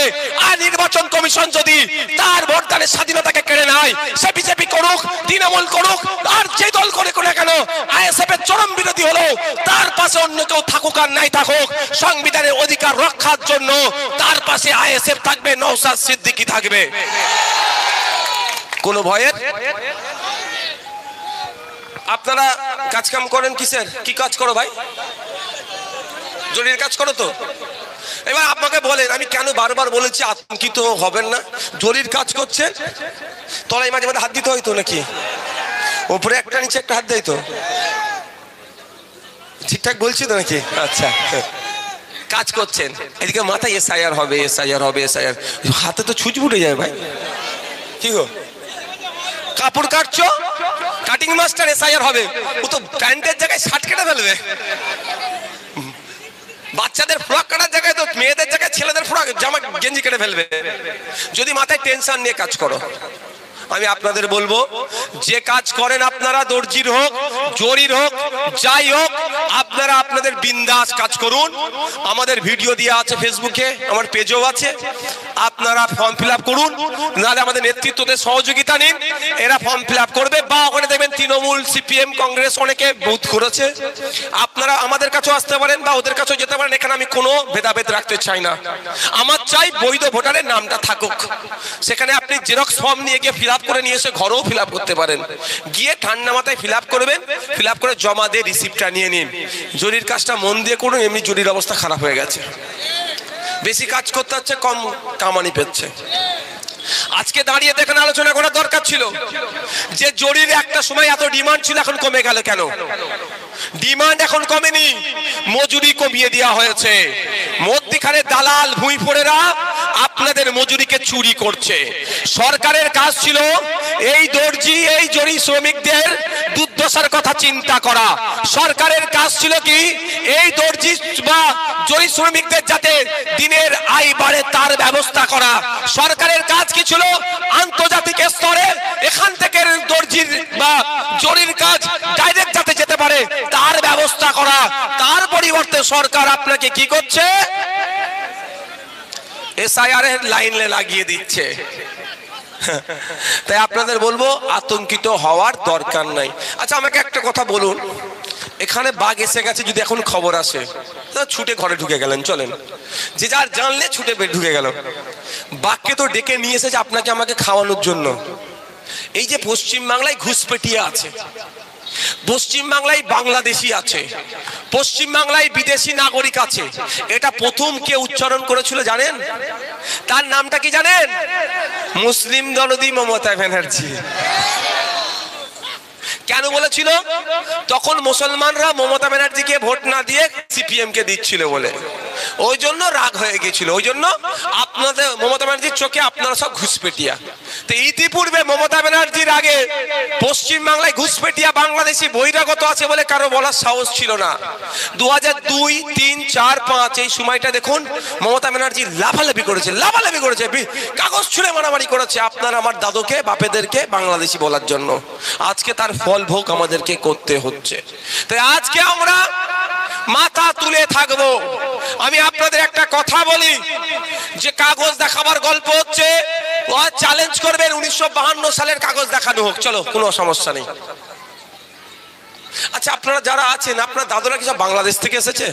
আর নির্বাচন কমিশন যদি তার ভোটদানের স্বাধীনতাকে কেড়ে নেয়, সে বিজেপি করুক, তৃণমূল করুক, আর যে দল করে না কেন, আইএসএফ এর চরম বিরোধী হলেও তার পাশে অন্য কেউ থাকুক আর নাই থাকুক, সংবিধানের অধিকার রক্ষার জন্য তার পাশে আইএসএফ থাকবে, নওশাদ সিদ্দিকী থাকবে। কোনো ভয়ের? আপনারা কাজ কাম করেন কিসের? কি কাজ করো ভাই? জরির কাজ করো তো? এবার আপনাকে বলেন, আমি কেন বারবার বলেছি আতঙ্কিত হবেন না। জরির কাজ করছে, তলায় মাঝে মাঝে হাত দিতে হয়তো নাকি? ওপরে একটা নিচে একটা হাত দেয় তো? ঠিকঠাক বলছি তো নাকি? আচ্ছা, কাজ করছেন, এদিকে মাথায় এসআইআর হবে, এসআইআর হবে, এসআইআর, হাতে তো ছুঁচ ফুটে যায় ভাই। কি গো, কাপড় কাটছো, কাটিং মাস্টার, এসআইআর হবে, ও তো প্যান্টের জায়গায় শার্ট কেটে ফেলবে। বাচ্চাদের ফ্রক কাটার জায়গায় তো মেয়েদের জায়গায় ছেলেদের ফ্রক জামা গেঞ্জি কেটে ফেলবে। যদি মাথায় টেনশন নিয়ে কাজ করো, আমি আপনাদের বলবো, যে কাজ করেন আপনারা, দর্জির হোক, জরির হোক, যাই হোক, আপনারা আপনাদের বিন্দাস কাজ করুন। আমাদের ভিডিও দেওয়া আছে ফেসবুকে, আমার পেজও আছে, আপনারা ফর্ম ফিল আপ করুন। নাহলে আমাদের নেতৃত্বদের সহযোগিতা নিন, এরা ফর্ম ফিল আপ করবে। বা ওখানে দেখবেন তৃণমূল, সিপিএম, কংগ্রেস অনেকে বুথ করেছে, আপনারা আমাদের কাছেও আসতে পারেন বা ওদের কাছেও যেতে পারেন। এখানে আমি কোনো ভেদাভেদ রাখতে চাই না। আমার চাই বৈধ ভোটারের নামটা থাকুক। সেখানে আপনি জেরক্স ফর্ম নিয়ে গিয়ে ফিল আপ করে নিয়ে এসে ঘরেও ফিল আপ করতে পারেন। গিয়ে ঠান্ডা মাথায় ফিল আপ করবেন, ফিল আপ করে জমা দিয়ে রিসিপ্টটা নিয়ে নিন। জরির কাজটা মন দিয়ে করুন, এমনি জরির অবস্থা খারাপ হয়ে গেছে। বেশি কাজ করতে হচ্ছে, কম কামানি পেচ্ছে। আজকে দাঁড়িয়ে দেখেন আলোচনা করার দরকার ছিল যে জরির একটা সময় এত ডিমান্ড ছিল, এখন কমে গেল কেন? ডিমান্ড এখন কমেনি, মজুরি কমিয়ে দেওয়া হয়েছে। মধ্যখানে দালাল ভুঁইফোড়েরা আপনাদের মজুরিকে চুরি করছে। সরকারের কাজ ছিল এই দর্জি, এই জরি শ্রমিকদের দুর্দশার কথা চিন্তা করা। সরকারের কাজ ছিল কি, এই দর্জি বা জরি শ্রমিকদের যাতে দিনের আয় বাড়ে তার ব্যবস্থা করা। সরকারের কাজ কি ছিল, আন্তর্জাতিক স্তরে এখান থেকে দর্জির বা জরির কাজ ডাইরেক্ট যাতে যেতে পারে তার ব্যবস্থা করা। তার পরিবর্তে সরকার আপনাকে কি করছে, এসআইআর এর লাইনে লাগিয়ে দিচ্ছে। তাই আপনাদের বলবো, আতঙ্কিত হওয়ার দরকার নাই। আচ্ছা, আমাকে একটা কথা বলুন, এখানে বাঘ এসে গেছে যদি এখন খবর আসে, ছুটে ঘরে ঢুকে গেলেন, চলেন, যে যার জানলে ছুটে ঢুকে গেল। বাঘকে তো ডেকে নিয়ে এসেছে আপনাকে আমাকে খাওয়ানোর জন্য। এই যে পশ্চিম বাংলায় ঘুষপেটিয়া আছে, পশ্চিম বাংলায় বাংলাদেশি আছে, পশ্চিম বাংলায় বিদেশি নাগরিক আছে, এটা প্রথম কে উচ্চারণ করেছিল জানেন? তার নামটা কি জানেন? মুসলিম দলদি মমতা ব্যানার্জি। কেন বলেছিল? তখন মুসলমানরা মমতা ব্যানার্জিকে ভোট না দিয়ে সিপিএম কে দিচ্ছিল বলে, ওই জন্য রাগ হয়ে গেছিল। ওই জন্য আপনাদের মমতা ব্যানার্জির চোখে আপনারা সব ঘুষপেটিয়া। তো ইতিপূর্বে মমতা ব্যানার্জির আগে পশ্চিম বাংলায় ঘুষপেটিয়া বাংলাদেশি বহিরাগত আছে বলে কারো বলার সাহস ছিল না। 2002, 3, 4, 5 এই সময়টা দেখুন, মমতা ব্যানার্জি লাফালাফি করেছে, লাফালাফি করেছে, কাগজ ছুঁড়ে মারামারি করেছে আপনার আমার দাদুকে, বাপেদেরকে বাংলাদেশি বলার জন্য। আজকে তার ফল ভোগ আমাদেরকে করতে হচ্ছে। তাই আজকে আমরা মাথা তুলে থাকবো। আমি আপনাদের একটা কথা বলি, যে কাগজ দেখাবার গল্প হচ্ছে, ও চ্যালেঞ্জ করবেন 1952 সালের কাগজ দেখানো হোক, চলো কোনো সমস্যা নেই। আচ্ছা, আপনারা যারা আছেন, আপনার দাদুরা কি সব বাংলাদেশ থেকে এসেছে?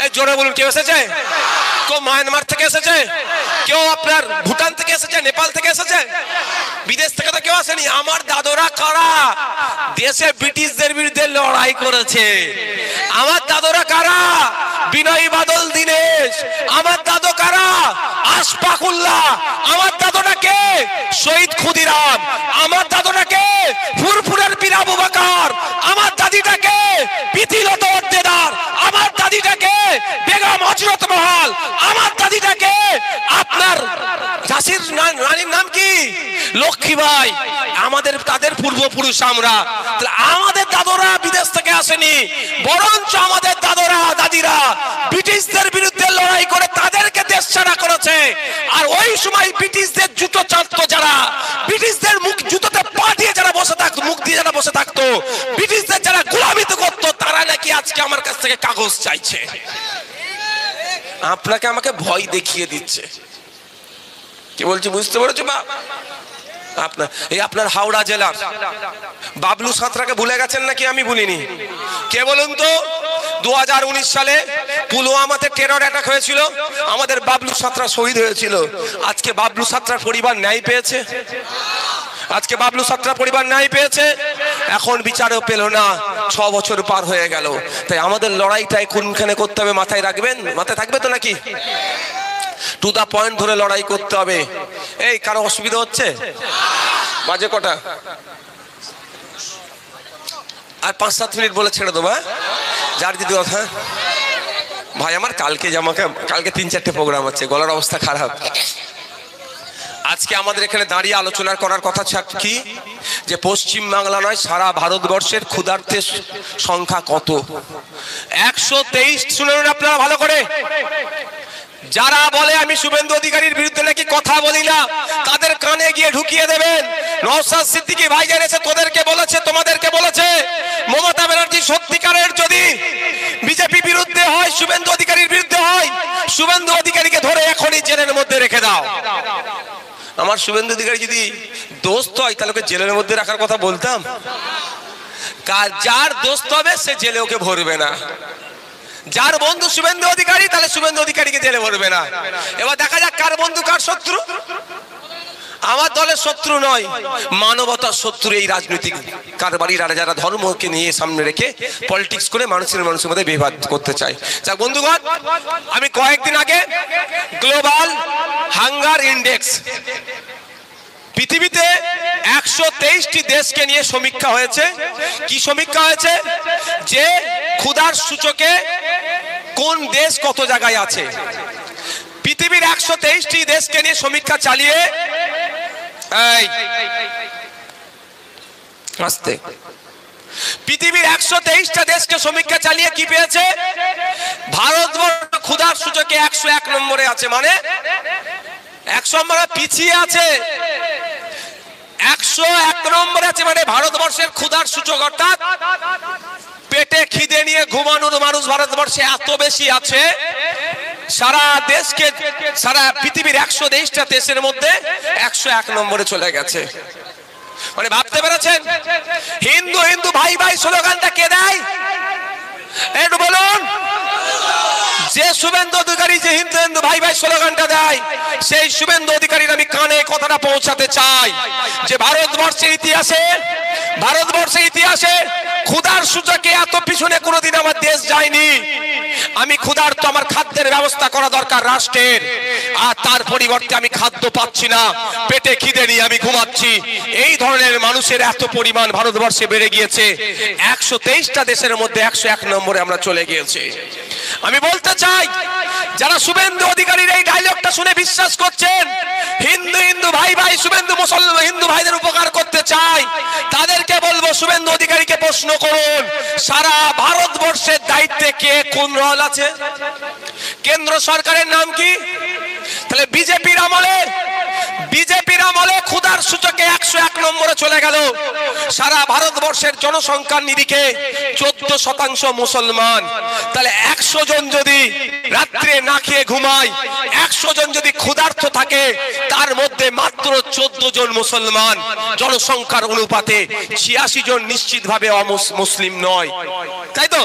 এই জোরে বলুন, কেউ এসেছে? কেউ মায়ানমার থেকে এসেছে? কেউ আপনার ভুটান থেকে এসেছে, নেপাল থেকে এসেছে? বিদেশ থেকে তো কেউ আসেনি। আমার দাদুরা কারা? দেশে ব্রিটিশদের বিরুদ্ধে লড়াই করেছে। আমার দাদুরা কারা? বিনয় বাদল দীনেশ। আমার দাদু কারা? আশফাকুল্লাহ। আমার দাদুরা কে? শহীদ ক্ষুদিরাম। আমার দাদুরা কে? ফুরফুরের পীর আবু বকর। আমার দাদিটাকে পিথিলত ওদ্দেদার। আমার দাদিটাকে বেগম হযরত মহল। আমার দাদিটাকে আপনার ঝাঁসির রানীর নাম কি? লক্ষ্মীবাই। আমাদের তাদের পূর্বপুরুষ আমরা। আমাদের দাদুরা বিদেশ থেকে আসেনি, বরঞ্চ আমাদের দাদুরা দাদিরা ব্রিটিশদের বিরুদ্ধে লড়াই করে তাদেরকে দেশ ছাড়া করেছে। আর ওই সময় ব্রিটিশদের জুতো চাটতো যারা, ব্রিটিশদের মুখ জুতোতে পা দিয়ে যারা বসে থাকতো, মুখ দিয়ে যারা বসে থাকতো, ব্রিটিশদের যারা গোলামিত করতো, তারা নাকি আজকে আমার কাছ থেকে কাগজ চাইছে। আপনাকে আমাকে ভয় দেখিয়ে দিচ্ছে। কি বলছি বুঝতে পেরেছো? আপনার হাওড়া জেলার বাবলু সাঁতরাকে ভুলে গেছেন নাকি? আমি ভুলিনি। কে বলুন তো? 2019 সালে পুলওয়ামাতে টেরর অ্যাটাক হয়েছিল, আমাদের বাবলু সাঁতরা শহীদ হয়েছিল। আজকে বাবলু সাঁতরার পরিবার ন্যায় পেয়েছে? আজকে বাবলু সাঁতরা পরিবার ন্যায় পেয়েছে? এখন বিচারও পেল না, 6 বছর পার হয়ে গেল। তাই আমাদের লড়াইটাই কোনখানে করতে হবে মাথায় রাখবেন। মাথায় থাকবে তো নাকি? টু দা পয়েন্ট ধরে লড়াই করতে হবে। এই কারো অসুবিধা হচ্ছে? বাজে কটা? আর 5-7 মিনিট বলে ছেড়ে দেবো। যার দিদি কথা ভাই, আমার কালকে 3-4টে প্রোগ্রাম আছে, গলার অবস্থা খারাপ। আজকে আমাদের এখানে দাঁড়িয়ে আলোচনা করার কথা কি, যে পশ্চিম বাংলা নয় সারা ভারতবর্ষের ক্ষুধার্তের সংখ্যা কত? 123। শুনুন আপনারা ভালো করে। যারা বলে আমি শুভেন্দু অধিকারীর বিরুদ্ধে নাকি কথা বলি না, তাদের কানে গিয়ে ঢুকিয়ে দেবেন। নওশাদ সিদ্দিকী ভাইজান এসে তোদেরকে বলেছে, তোমাদেরকে বলেছে, মমতা ব্যানার্জি সত্যিকারের যদি বিজেপি বিরুদ্ধে হয়, শুভেন্দু অধিকারীর বিরুদ্ধে হয়, শুভেন্দু অধিকারীকে ধরে এখনই জেলের মধ্যে রেখে দাও। আমার শুভেন্দু অধিকারী যদি দোস্ত হয়, তাহলে ওকে জেলের মধ্যে রাখার কথা বলতাম। যার দোস্ত হবে সে জেলে ওকে ভরবে না। যার বন্ধু শুভেন্দু অধিকারী, তাহলে শুভেন্দু অধিকারীকে জেলে ভরবে না। এবার দেখা যাক কার বন্ধু কার শত্রু। আমার দলের শত্রু নয়, মানবতার শত্রু এই রাজনৈতিক কারবারিরা, যারা ধর্মকে নিয়ে সামনে রেখে পলিটিক্স করে মানুষের মধ্যে বিভাদ করতে চায়। যাক বন্ধুগণ, আমি কয়েকদিন আগে গ্লোবাল হাঙ্গার ইন্ডেক্স, পৃথিবীতে 123টি দেশকে নিয়ে সমীক্ষা হয়েছে। কি সমীক্ষা হয়েছে? যে ক্ষুধার সূচকে কোন দেশ কত জায়গায় আছে। পৃথিবীর 123টি দেশকে নিয়ে সমীক্ষা চালিয়ে পৃথিবীর 123টা দেশকে সমীক্ষা চালিয়ে কি পেয়েছে? ভারতবর্ষ ক্ষুধার সূচকে 101 নম্বরে আছে। মানে 100 নম্বরে পিছিয়ে আছে, 101 নম্বরে আছে। মানে ভারতবর্ষের ক্ষুধার সূচক, অর্থাৎ পেটে খিদে নিয়ে ঘুমানোর মানুষ ভারতবর্ষে এত বেশি আছে। সারা দেশকে, সারা পৃথিবীর 123টা দেশের মধ্যে 101 নম্বরে চলে গেছে। মানে ভাবতে পেরেছেন? হিন্দু হিন্দু ভাই ভাই স্লোগানটা কে দেয়? একটু বলুন। যে শুভেন্দু অধিকারী যে হিন্দু হিন্দু ভাই ভাই স্লোগানটা দেয়, সেই শুভেন্দু অধিকারীর আমি কানে কথাটা পৌঁছাতে চাই যে ভারতবর্ষের ইতিহাসে ক্ষুধার সূচকে এত পিছনে কোনোদিন আমার দেশ যায়নি। আমি ক্ষুধার্ত, আমার খাদ্যের ব্যবস্থা করা দরকার রাষ্ট্রের, আর তার পরিবর্তে আমি খাদ্য পাচ্ছি না, পেটে খিদে নিয়ে আমি ঘুমাচ্ছি। এই ধরনের মানুষের এত পরিমাণ ভারতবর্ষে বেড়ে গিয়েছে। 123টা দেশের মধ্যে 101 নম্বরে আমরা চলে গিয়েছি। আমি বলতে চাই, যারা শুভেন্দু অধিকারীর এই ডায়লগটা শুনে বিশ্বাস করছেন, হিন্দু হিন্দু ভাই ভাই শুভেন্দু মুসলমান হিন্দু ভাইদের উপকার করতে চাই, তাদেরকে বলবো শুভেন্দু অধিকারীকে প্রশ্ন করুন, সারা ভারতবর্ষের দায়িত্বে কে কোন রল আছে? কেন্দ্র সরকারের নাম কি? তাহলে বিজেপির আমলে বিজেপির আমলে ক্ষুধার সূচকে 101 নম্বরে চলে গেল। সারা ভারতবর্ষের জনসংখ্যার নিরিখে 14% মুসলমান। তাহলে 100 জন যদি রাত্রে না খেয়ে ঘুমায়, 100 জন যদি ক্ষুধার্ত থাকে, তার মধ্যে মাত্র 14 জন মুসলমান। জনসংখ্যার অনুপাতে 86 জন নিশ্চিতভাবে মুসলিম নয়, তাই তো?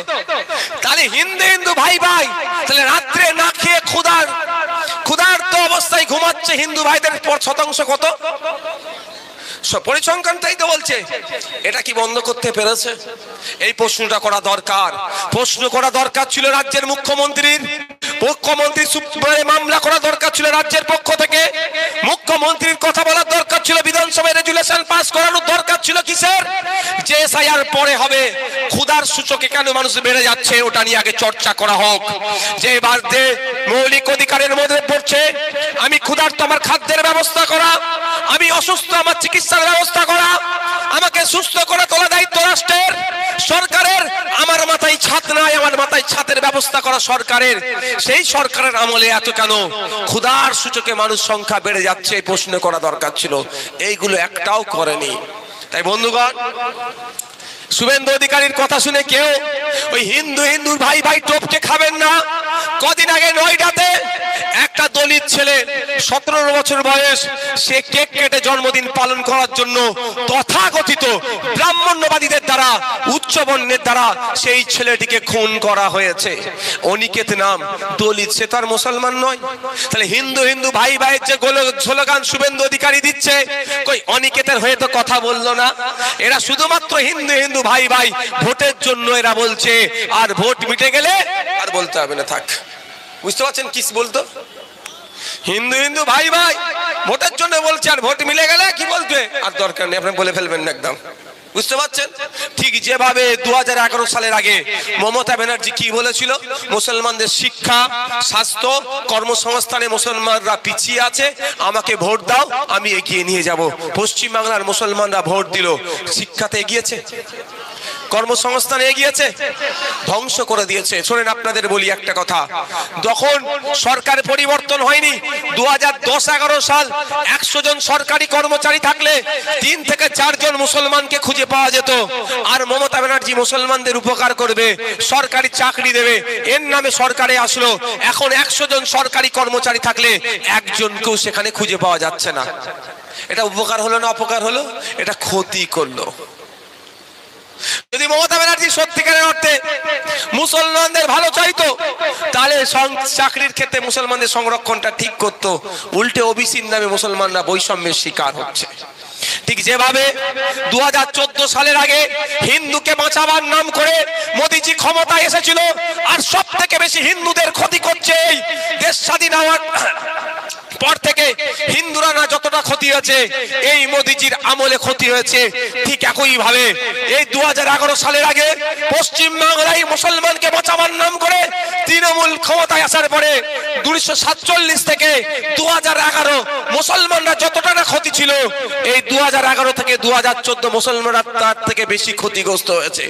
তাহলে হিন্দু হিন্দু ভাই ভাই, তাহলে রাত্রে না খেয়ে ক্ষুধার্ত অবস্থায় ঘুমাচ্ছে হিন্দু ভাইদের শতাংশ কত? পরিসংখ্যান তাই তো বলছে। এটা কি বন্ধ করতে পেরেছে? এই প্রশ্নটা করা দরকার। প্রশ্ন করা দরকার ছিল রাজ্যের মুখ্যমন্ত্রীর। মুখ্যমন্ত্রী মামলা করা দরকার ছিল রাজ্যের পক্ষ থেকে। মুখ্যমন্ত্রীর কথা বলার দরকার ছিল, বিধানসভায় রেজুলেশন পাস করানোর দরকার ছিল কিসের? যে এসআইআর পরে হবে, ক্ষুধার সূচকে কেন মানুষ বেড়ে যাচ্ছে ওটা নিয়ে আগে চর্চা করা হোক। যে বাড়তে মৌলিক অধিকারের মধ্যে পড়ছে, আমি ক্ষুধার্ত আমার খাদ্যের ব্যবস্থা করা, আমি অসুস্থ আমার চিকিৎসার ব্যবস্থা করা, আমাকে সুস্থ করে তোলা দায়িত্ব রাষ্ট্রের, সরকারের। আমার মাথায় ছাদ নাই, আমার মাথায় ছাদের ব্যবস্থা করা সরকারের। সেই সরকারের আমলে এত কেন ক্ষুধার সূচকে মানুষ সংখ্যা বেড়ে যাচ্ছে, এই প্রশ্ন করা দরকার ছিল। এইগুলো একটাও করেনি। তাই বন্ধুগণ, শুভেন্দু অধিকারীর কথা শুনে কেউ ওই হিন্দু হিন্দুর ভাই ভাই টোপকে খাবেন না। কদিন আগে নয়ডাতে একটা দলিত ছেলে 17 বছর বয়স, সে কেক কেটে জন্মদিন পালন করার জন্য তথাকথিত ব্রাহ্মণ্যবাদীদের দ্বারা, উচ্চ বর্ণের দ্বারা সেই ছেলেটিকে খুন করা হয়েছে। অনিকেত নাম, দলিত, সে তার মুসলমান নয়। তাহলে হিন্দু হিন্দু ভাই ভাইয়ের যে স্লোগান শুভেন্দু অধিকারী দিচ্ছে, কই অনিকেতের হয়ে তো কথা বললো না। এরা শুধুমাত্র হিন্দু হিন্দু ভাই ভাই ভোটের জন্য এরা বলছে, আর ভোট মিটে গেলে আর বলতে হবে না, থাক। বুঝতে পারছেন কি বলতো? হিন্দু হিন্দু ভাই ভাই ভোটের জন্য বলছে, আর ভোট মিলে গেলে কি বলবে আর দরকার নেই, আপনি বলে ফেলবেন না একদম। বুঝতে পারছেন? ঠিক যেভাবে 2011 সালের আগে মমতা ব্যানার্জি কি বলেছিল, মুসলমানদের শিক্ষা, স্বাস্থ্য, কর্মসংস্থানে মুসলমানরা পিছিয়ে আছে, আমাকে ভোট দাও, আমি এগিয়ে নিয়ে যাব। পশ্চিমবাংলার মুসলমানরা ভোট দিল, শিক্ষাতে এগিয়েছে, কর্মসংস্থানে এগিয়েছে, ধ্বংস করে দিয়েছে। শোনেন, আপনাদের বলি একটা কথা, যখন সরকার পরিবর্তন হয়নি 2010-11 সাল, 100 জন সরকারি কর্মচারী থাকলে 3 থেকে 4 জন মুসলমানকে খুঁজে পাওয়া যেত। আর মমতা ব্যানার্জি মুসলমানদের উপকার করবে, সরকারি চাকরি দেবে, এর নামে সরকারে আসলো। এখন 100 জন সরকারি কর্মচারী থাকলে একজনকেও সেখানে খুঁজে পাওয়া যাচ্ছে না। এটা উপকার হলো না অপকার হলো? এটা ক্ষতি করলো। যদি মমতা ব্যানার্জি সত্যিকারের অর্থে মুসলমানদের ভালো চাইতো, তাহলে চাকরির ক্ষেত্রে মুসলমানদের সংরক্ষণটা ঠিক করতো। উল্টে ওবিসির নামে মুসলমানরা বৈষম্যের শিকার হচ্ছে। ঠিক যেভাবে 2014 সালের আগে হিন্দুকে বাঁচাবার নাম করে মোদিজি ক্ষমতায় এসেছিল, আর সব থেকে বেশি হিন্দুদের ক্ষতি করছে এই দেশ স্বাধীন হওয়ার পর থেকে। হিন্দুরা না যতটা ক্ষতি হয়েছে, এই মোদিজির আমলে ক্ষতি হয়েছে। ঠিক একই ভাবে এই 2011 সালের আগে পশ্চিম বাংলায় মুসলমানকে বাঁচাবার নাম করে তৃণমূল ক্ষমতায় আসার পরে 1947 থেকে 2011 মুসলমানরা যতটা না ক্ষতি ছিল, এই 2011 থেকে 2014 মুসলমানরা তার থেকে বেশি ক্ষতিগ্রস্ত হয়েছে।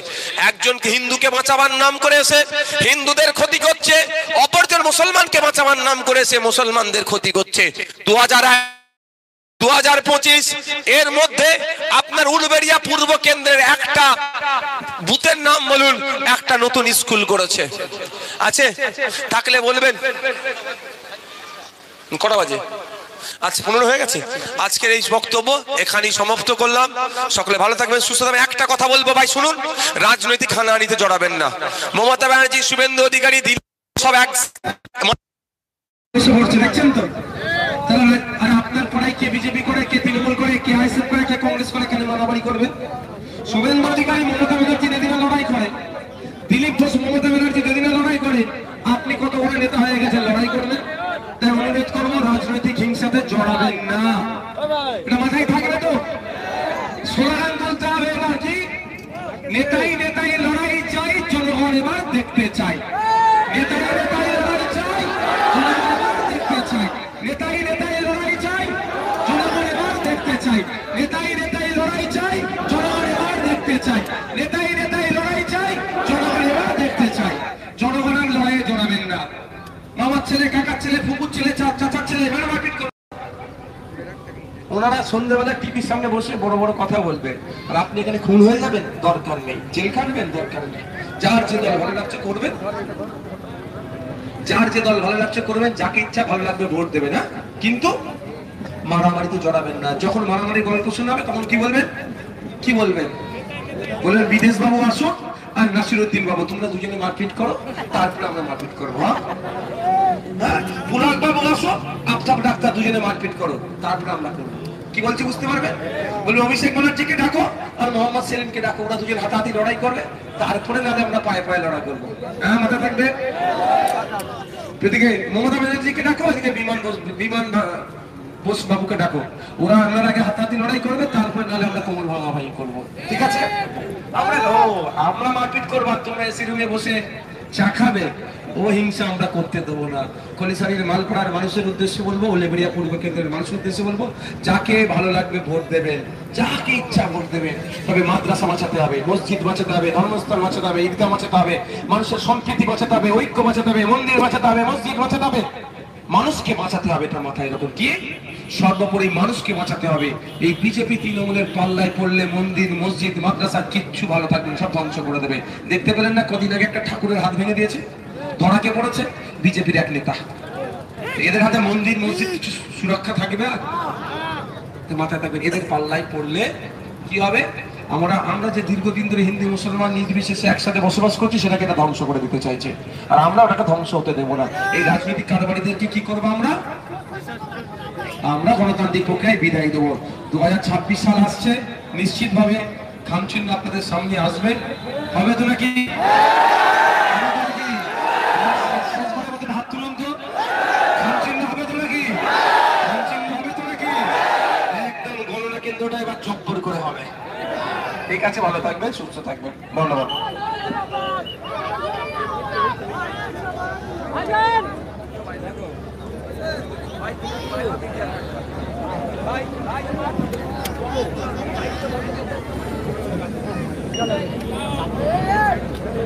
একজনকে হিন্দুকে বাঁচাবার নাম করে এসে হিন্দুদের ক্ষতি করছে, অপরজন মুসলমানকে বাঁচাবার নাম করে এসে মুসলমানদের ক্ষতি করছে। 2025 এর মধ্যে আপনার উলবেড়িয়া পূর্ব কেন্দ্রের একটা বুথের নাম বলুন, একটা নতুন স্কুল করেছে আছে? থাকলে বলবেন। কটা বাজে? আচ্ছা, 15 হয়ে গেছে। আজকের এই বক্তব্য এখানেই সমাপ্ত করলাম। সকলে ভালো থাকবেন, সুস্থ থাকবেন। একটা কথা বলবো ভাই, শুনুন, রাজনৈতিক হানাহানিতে জড়াবেন না। মমতা ব্যানার্জি, শুভেন্দু অধিকারী সব এক দেখছেন তো? আর আপনার পড়াই কে বিজেপি করে, কে তৃণমূল করে, কে আইএসএফ করে, কে কংগ্রেস করে, কেন মারামারি করবে? শুভেন্দু অধিকারী মমতা ব্যানার্জি যেদিনে লড়াই করে, দিলীপ ঘোষ মমতা ব্যানার্জি যেদিনে লড়াই করে, আপনি কত বড় নেতা হয়ে গেছেন, লড়াই করবেন? তাই অনুরোধ করবো, রাজনৈতিক হিংসাতে জড়াবেন না। এটা মাথায় থাকবে তো? স্লোগান বলতে হবে এবার কি, নেতাই নেতাই লড়াই চাই, জনগণ এবার দেখতে চাই। নেতাই নেতাই লড়াই চাই, নেতাই নেতাই লড়াই চাই, জনগণ এবার দেখতে চাই। নেতাই নেতাই লড়াই চাই, জনগণ এবার দেখতে চাই। নেতাই নেতাই লড়াই চাই, জনগণ এবার দেখতে চাই। জনগণের লড়াইয়ে জড়াবেন না। মামার ছেলে, কাকার ছেলে, ফুকুর ছেলে, চাচার ছেলে এবার মারপিট করবে। ওনারা সন্ধ্যাবেলা টিভির সামনে বসে বড় বড় কথা বলবেন, আর আপনি এখানে খুন হয়ে যাবেন, দরকার নেই। জেল খাটবেন, দরকার নেই। যার যে দল ভালো লাগছে করবেন, যার যে দল ভালো লাগছে করবেন, যাকে ইচ্ছা ভালো লাগবে ভোট দেবেন, না কিন্তু মারামারিতে জড়াবেন না। যখন মারামারি গল্প শোনাবে তখন কি বলবেন, কি বলবেন? বলবেন বিদেশ বাবু আসো আর নাসিরউদ্দিন বাবু তোমরা দুজনে মারপিট করো, তারপরে আমরা মারপিট করবো। পুরাক বাবু আসো, আফতাব ডাক্তার দুজনে মারপিট করো, তারপরে আমরা করবো। কি বলছি বুঝতে পারবেন? বলবে অভিষেক ব্যানার্জিকে ডাকো আর মোহাম্মদ সেলিমকে ডাকো, ওরা দুজন হাতাহাতি লড়াই করবে, তারপরে নাহলে আমরা পায়ে পায়ে লড়াই করবো। হ্যাঁ, মাথায় থাকবে। এদিকে মমতা ব্যানার্জিকে ডাকো, এদিকে বিমান বোস বাবুকে ডাকো, ওরা আপনার আগে হাতাহাতি লড়াই করবে, তারপরে নাহলে আমরা কোমর ভাঙাভাঙি করবো। ঠিক আছে? আমরা মারপিট করবো আর তোমরা এসি রুমে বসে চা খাবে, ও হিংসা আমরা করতে দেবো না। কলিসারির মালপাড়ার মানুষের উদ্দেশ্যে বলবো, ওলেবেড়িয়া পূর্ব কেন্দ্রের মানুষের উদ্দেশ্যে বলবো, যাকে ভালো লাগবে ভোট দেবেন, যাকে ইচ্ছা ভোট দেবেন। তবে মাদ্রাসা বাঁচাতে হবে, মসজিদ বাঁচাতে হবে, ধর্মস্থল বাঁচাতে হবে, ঈদগাহ বাঁচাতে হবে, মানুষের সম্প্রীতি বাঁচাতে হবে, ঐক্য বাঁচাতে হবে, মন্দির বাঁচাতে হবে, মসজিদ বাঁচাতে হবে, মানুষকে বাঁচাতে হবে। এটা মাথায় রাখুন। কি সর্বোপরি মানুষকে বাঁচাতে হবে। এই বিজেপি তৃণমূলের পাল্লায় পড়লে মন্দির মসজিদ মাদ্রাসা কিচ্ছু ভালো থাকবে না, সব ধ্বংস করে দেবে। দেখতে পেলেন না কদিন আগে একটা ঠাকুরের হাত ভেঙে দিয়েছে, ধরাকে পড়েছে বিজেপির এক নেতা। এদের হাতে মন্দির মসজিদ কিছু সুরক্ষা থাকবে? মাথায় থাকবে, এদের পাল্লায় পড়লে কি হবে? আমরা যে দীর্ঘদিন ধরে হিন্দু মুসলমান নির্বিশেষে একসাথে বসবাস করছি, সেটাকে এটা ধ্বংস করে দিতে চাইছে, আর আমরা ওটাকে ধ্বংস হতে দেবো না। এই রাজনৈতিক কারবারিদেরকে কি করবো আমরা? আমরা গণতান্ত্রিক প্রক্রিয়ায় বিদায় দেবো। 2026 সাল আসছে, নিশ্চিত ভাবে খামচিহ্ন আপনাদের সামনে আসবে, হবে তো নাকি? হাত তুলুন তো, খামচিহ্ন হবে তো নাকি? খামচিহ্ন হবে তো নাকি? একদম গণনা কেন্দ্রটা এবার জব্বর করে হবে। ঠিক আছে, ভালো থাকবেন, সুস্থ থাকবেন, ধন্যবাদ।